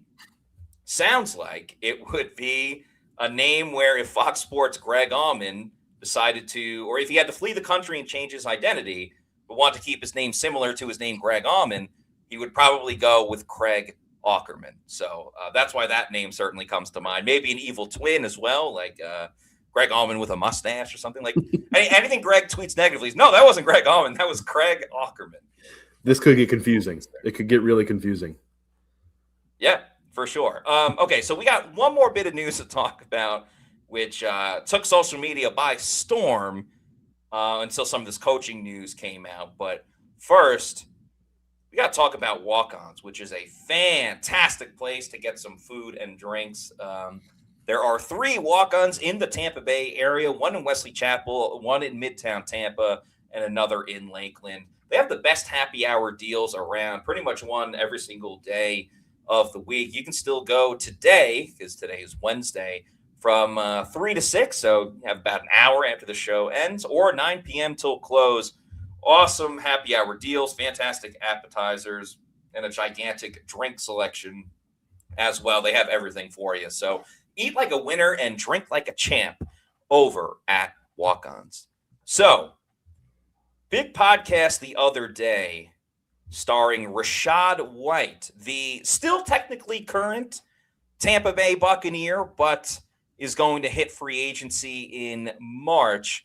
sounds like it would be a name where if Fox Sports' Greg Auman decided to, or if he had to flee the country and change his identity, but want to keep his name similar to his name Greg Auman, he would probably go with Craig Aukerman. So that's why that name certainly comes to mind. Maybe an evil twin as well, like Greg Auman with a mustache or something. Like anything Greg tweets negatively. No, that wasn't Greg Auman. That was Craig Aukerman. This could get confusing. It could get really confusing. Yeah, for sure. Okay, so we got one more bit of news to talk about, which took social media by storm until some of this coaching news came out. But first, we got to talk about walk-ons, which is a fantastic place to get some food and drinks. There are 3 walk-ons in the Tampa Bay area, one in Wesley Chapel, one in Midtown Tampa, and another in Lakeland. They have the best happy hour deals around, pretty much one every single day of the week. You can still go today, because today is Wednesday, from 3 to 6, so you have about an hour after the show ends, or 9 p.m. till close. Awesome happy hour deals, fantastic appetizers, and a gigantic drink selection as well. They have everything for you. So eat like a winner and drink like a champ over at Walk-Ons. So, big podcast the other day starring Rashad White, the still technically current Tampa Bay Buccaneer, but is going to hit free agency in March.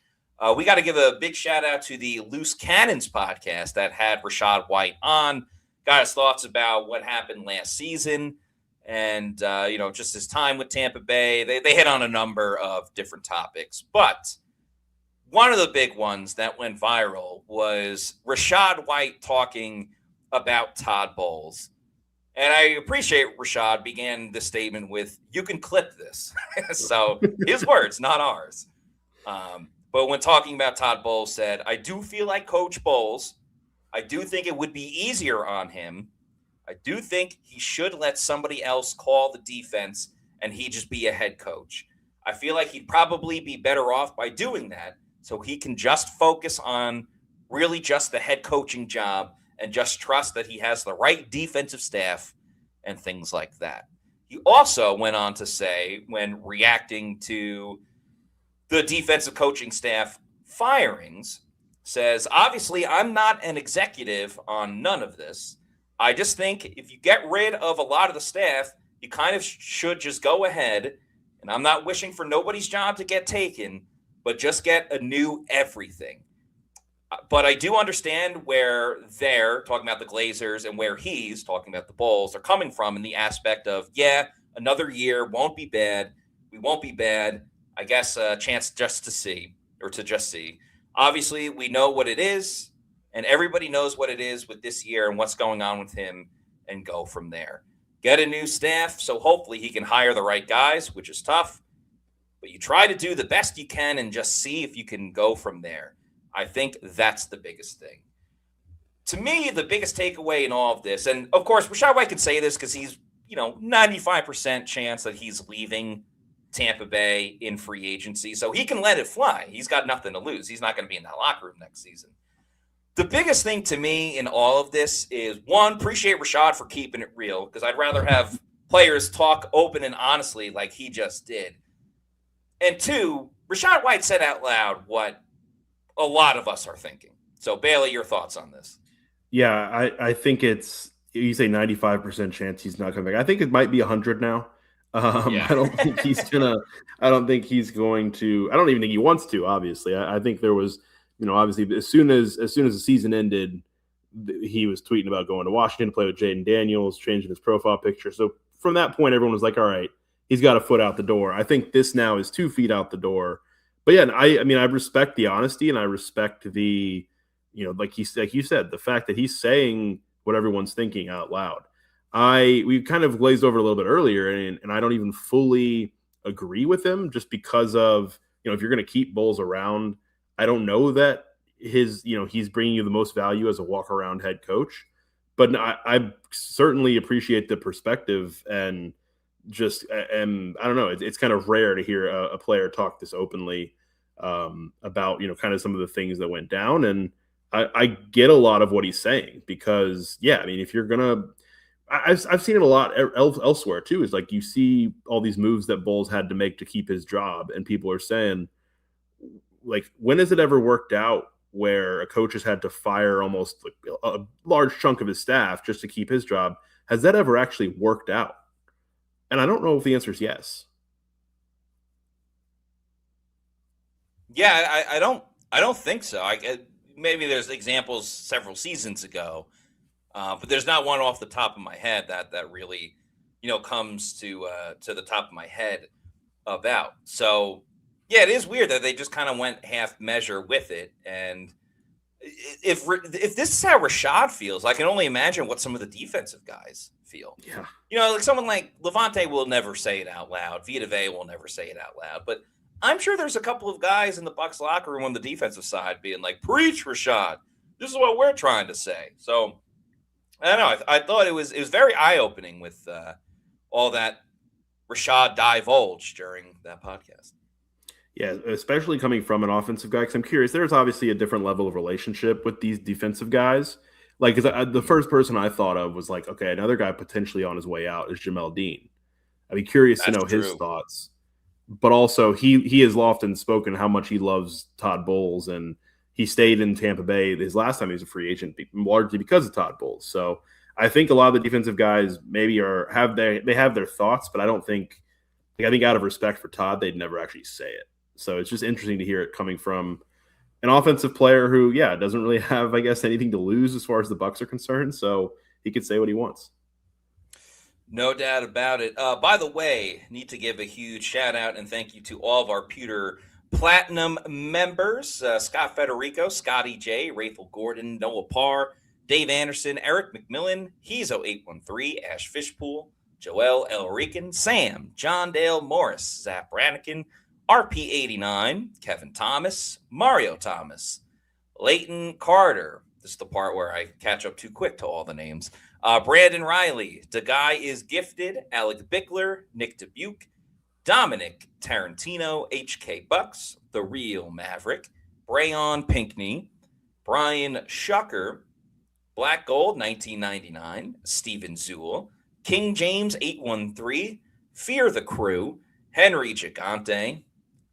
We got to give a big shout out to the Loose Cannons podcast that had Rashad White on. Got his thoughts about what happened last season and, just his time with Tampa Bay. They hit on a number of different topics. But one of the big ones that went viral was Rashad White talking about Todd Bowles. And I appreciate Rashad began this statement with, "You can clip this." So his words, not ours. But when talking about Todd Bowles, said, "I do feel like Coach Bowles. I do think it would be easier on him. I do think he should let somebody else call the defense and he just be a head coach. I feel like he'd probably be better off by doing that so he can just focus on really just the head coaching job and just trust that he has the right defensive staff and things like that." He also went on to say, when reacting to the defensive coaching staff firings, says, "Obviously, I'm not an executive on none of this. I just think if you get rid of a lot of the staff, you kind of should just go ahead, and I'm not wishing for nobody's job to get taken, but just get a new everything. But I do understand where they're talking about the Glazers and where he's talking about the Bulls are coming from in the aspect of, yeah, another year won't be bad. We won't be bad. I guess a chance just to see. Obviously, we know what it is, and everybody knows what it is with this year and what's going on with him, and go from there. Get a new staff, so hopefully he can hire the right guys, which is tough. But you try to do the best you can and just see if you can go from there. I think that's the biggest thing." to me, the biggest takeaway in all of this, and of course, Rashad White could say this because he's, 95% chance that he's leaving Tampa Bay in free agency. So he can let it fly. He's got nothing to lose. He's not going to be in that locker room next season. The biggest thing to me in all of this is, one, appreciate Rashad for keeping it real, because I'd rather have players talk open and honestly like he just did. And two, Rashad White said out loud what a lot of us are thinking. So, Bailey, your thoughts on this? Yeah, I think it's, you say 95% chance he's not coming back. I think it might be 100 now. Yeah. I don't think he's gonna. I don't think he's going to. I don't even think he wants to. Obviously, I think there was, obviously as soon as the season ended, he was tweeting about going to Washington to play with Jaden Daniels, changing his profile picture. So from that point, everyone was like, "All right, he's got a foot out the door." I think this now is 2 feet out the door. But yeah, I mean, I respect the honesty and I respect the, like you said, the fact that he's saying what everyone's thinking out loud. We kind of glazed over a little bit earlier, and I don't even fully agree with him just because of, if you're going to keep Bowles around, I don't know that he's bringing you the most value as a walk around head coach, but I certainly appreciate the perspective and just, and I don't know, it's kind of rare to hear a player talk this openly about, kind of some of the things that went down. And I get a lot of what he's saying because, yeah, I mean, if you're going to, I've seen it a lot elsewhere too. Is like you see all these moves that Bowles had to make to keep his job, and people are saying, like, when has it ever worked out where a coach has had to fire almost like a large chunk of his staff just to keep his job? Has that ever actually worked out? And I don't know if the answer is yes. Yeah, I don't think so. Maybe there's examples several seasons ago. But there's not one off the top of my head that really, comes to the top of my head about. So, yeah, it is weird that they just kind of went half measure with it. And if this is how Rashad feels, I can only imagine what some of the defensive guys feel. Yeah. Like someone like Levante will never say it out loud. Vita Vea will never say it out loud. But I'm sure there's a couple of guys in the Bucs locker room on the defensive side being like, "Preach, Rashad. This is what we're trying to say." So, I don't know. I thought it was very eye opening with all that Rashad divulged during that podcast. Yeah, especially coming from an offensive guy. Because I'm curious, there's obviously a different level of relationship with these defensive guys. Like, because the first person I thought of was like, okay, another guy potentially on his way out is Jamel Dean. I'd be curious to know his thoughts. But also, he has often spoken how much he loves Todd Bowles, and he stayed in Tampa Bay his last time he was a free agent, largely because of Todd Bowles. So I think a lot of the defensive guys maybe have their thoughts, but I don't think, I think out of respect for Todd, they'd never actually say it. So it's just interesting to hear it coming from an offensive player who, yeah, doesn't really have, I guess, anything to lose as far as the Bucs are concerned. So he could say what he wants. No doubt about it. By the way, need to give a huge shout out and thank you to all of our Pewter Platinum members, Scott Federico, Scotty J, Rayful Gordon, Noah Parr, Dave Anderson, Eric McMillan, Hezo813, Ash Fishpool, Joel Elrican, Sam, John Dale Morris, Zach Brannigan, RP89, Kevin Thomas, Mario Thomas, Leighton Carter. This is the part where I catch up too quick to all the names. Brandon Riley, The Guy is Gifted, Alec Bickler, Nick Dubuque, Dominic Tarantino, HK Bucks, The Real Maverick, Brayon Pinkney, Brian Shucker, Black Gold 1999, Steven Zool, King James 813, Fear the Crew, Henry Gigante,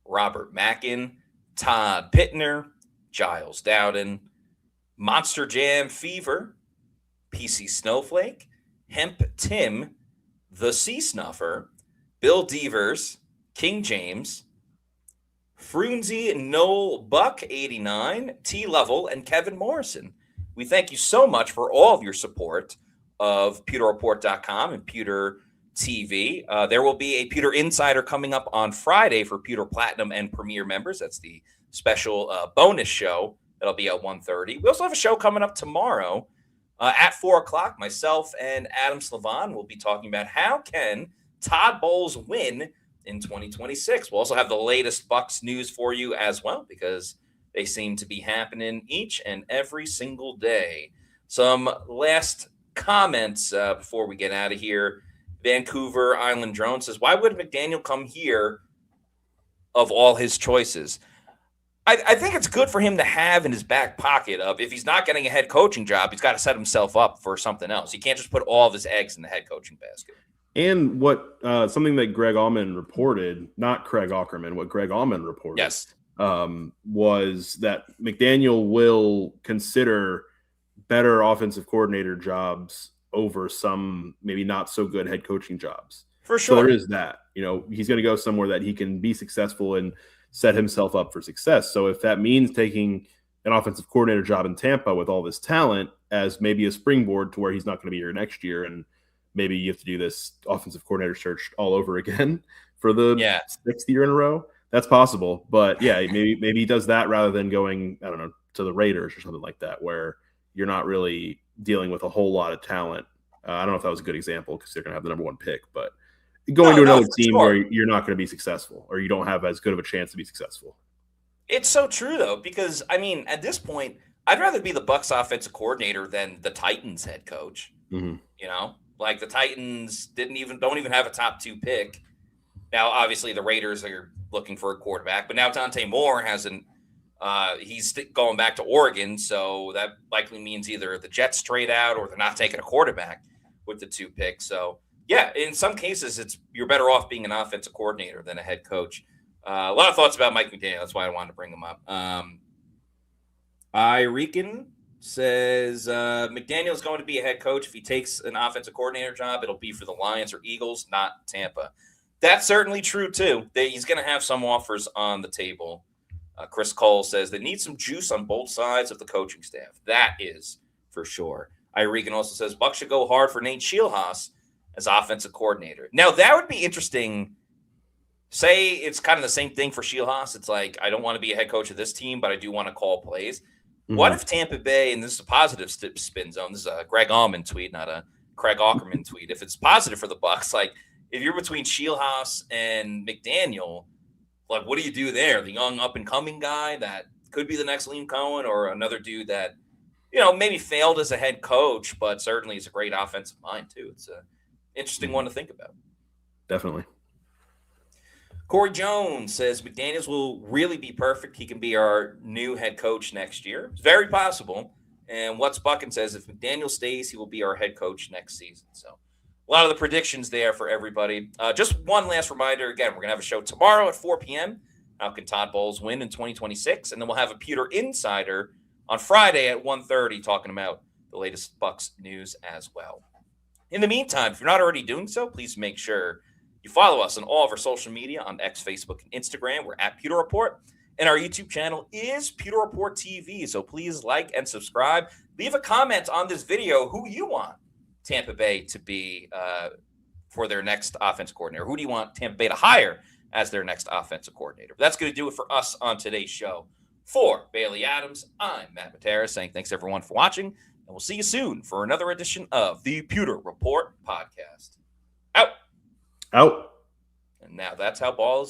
Robert Mackin, Todd Pittner, Giles Dowden, Monster Jam Fever, PC Snowflake, Hemp Tim, The Sea Snuffer, Bill Devers, King James, Frunzi Noel Buck 89, T Level, and Kevin Morrison. We thank you so much for all of your support of PewterReport.com and Pewter TV. There will be a Pewter Insider coming up on Friday for Pewter Platinum and Premier members. That's the special bonus show that'll be at 1:30. We also have a show coming up tomorrow at 4 o'clock. Myself and Adam Slavan will be talking about how can Todd Bowles win in 2026. We'll also have the latest Bucs news for you as well, because they seem to be happening each and every single day. Some last comments before we get out of here. Vancouver Island Drone says, why would McDaniel come here of all his choices? I think it's good for him to have in his back pocket of, if he's not getting a head coaching job, he's got to set himself up for something else. He can't just put all of his eggs in the head coaching basket. And what something that Greg Auman reported, not Craig Aukerman, what Greg Auman reported, yes, was that McDaniel will consider better offensive coordinator jobs over some maybe not so good head coaching jobs. For sure. So there is that. He's going to go somewhere that he can be successful and set himself up for success. So if that means taking an offensive coordinator job in Tampa with all this talent as maybe a springboard to where he's not going to be here next year, and maybe you have to do this offensive coordinator search all over again for the 6th year in a row, that's possible. But yeah, maybe he does that rather than going, I don't know, to the Raiders or something like that, where you're not really dealing with a whole lot of talent. I don't know if that was a good example because they're going to have the number 1 pick, but going to another team where you're not going to be successful, or you don't have as good of a chance to be successful. It's so true, though, because, I mean, at this point, I'd rather be the Bucs offensive coordinator than the Titans head coach. Mm-hmm. Like the Titans don't even have a top 2 pick. Now, obviously, the Raiders are looking for a quarterback, but now Dante Moore hasn't. He's going back to Oregon, so that likely means either the Jets trade out or they're not taking a quarterback with the 2 picks. So, yeah, in some cases, you're better off being an offensive coordinator than a head coach. A lot of thoughts about Mike McDaniel. That's why I wanted to bring him up. Irican says McDaniel's going to be a head coach. If he takes an offensive coordinator job, it'll be for the Lions or Eagles, not Tampa. That's certainly true, too. He's going to have some offers on the table. Chris Cole says they need some juice on both sides of the coaching staff. That is for sure. Irican also says Bucs should go hard for Nate Scheelhaas as offensive coordinator. Now, that would be interesting. Say it's kind of the same thing for Scheelhaas. It's like, I don't want to be a head coach of this team, but I do want to call plays. Mm-hmm. What if Tampa Bay, and this is a positive spin zone, this is a Greg Auman tweet, not a Craig Aukerman tweet. If it's positive for the Bucs, like if you're between Scheelhaas and McDaniel, like what do you do there? The young up-and-coming guy that could be the next Liam Cohen, or another dude that, maybe failed as a head coach, but certainly is a great offensive mind too. It's an interesting one to think about. Definitely. Corey Jones says McDaniels will really be perfect. He can be our new head coach next year. It's very possible. And What's Buckin says if McDaniel stays, he will be our head coach next season. So a lot of the predictions there for everybody. Just one last reminder. Again, we're going to have a show tomorrow at 4 p.m. How can Todd Bowles win in 2026? And then we'll have a Pewter Insider on Friday at 1:30 talking about the latest Bucs news as well. In the meantime, if you're not already doing so, please make sure you follow us on all of our social media on X, Facebook, and Instagram. We're at Pewter Report. And our YouTube channel is Pewter Report TV. So please like and subscribe. Leave a comment on this video who you want Tampa Bay to be for their next offensive coordinator. Who do you want Tampa Bay to hire as their next offensive coordinator? That's going to do it for us on today's show. For Bailey Adams, I'm Matt Matera saying thanks everyone for watching. And we'll see you soon for another edition of the Pewter Report podcast. Out. Out. And now that's how balls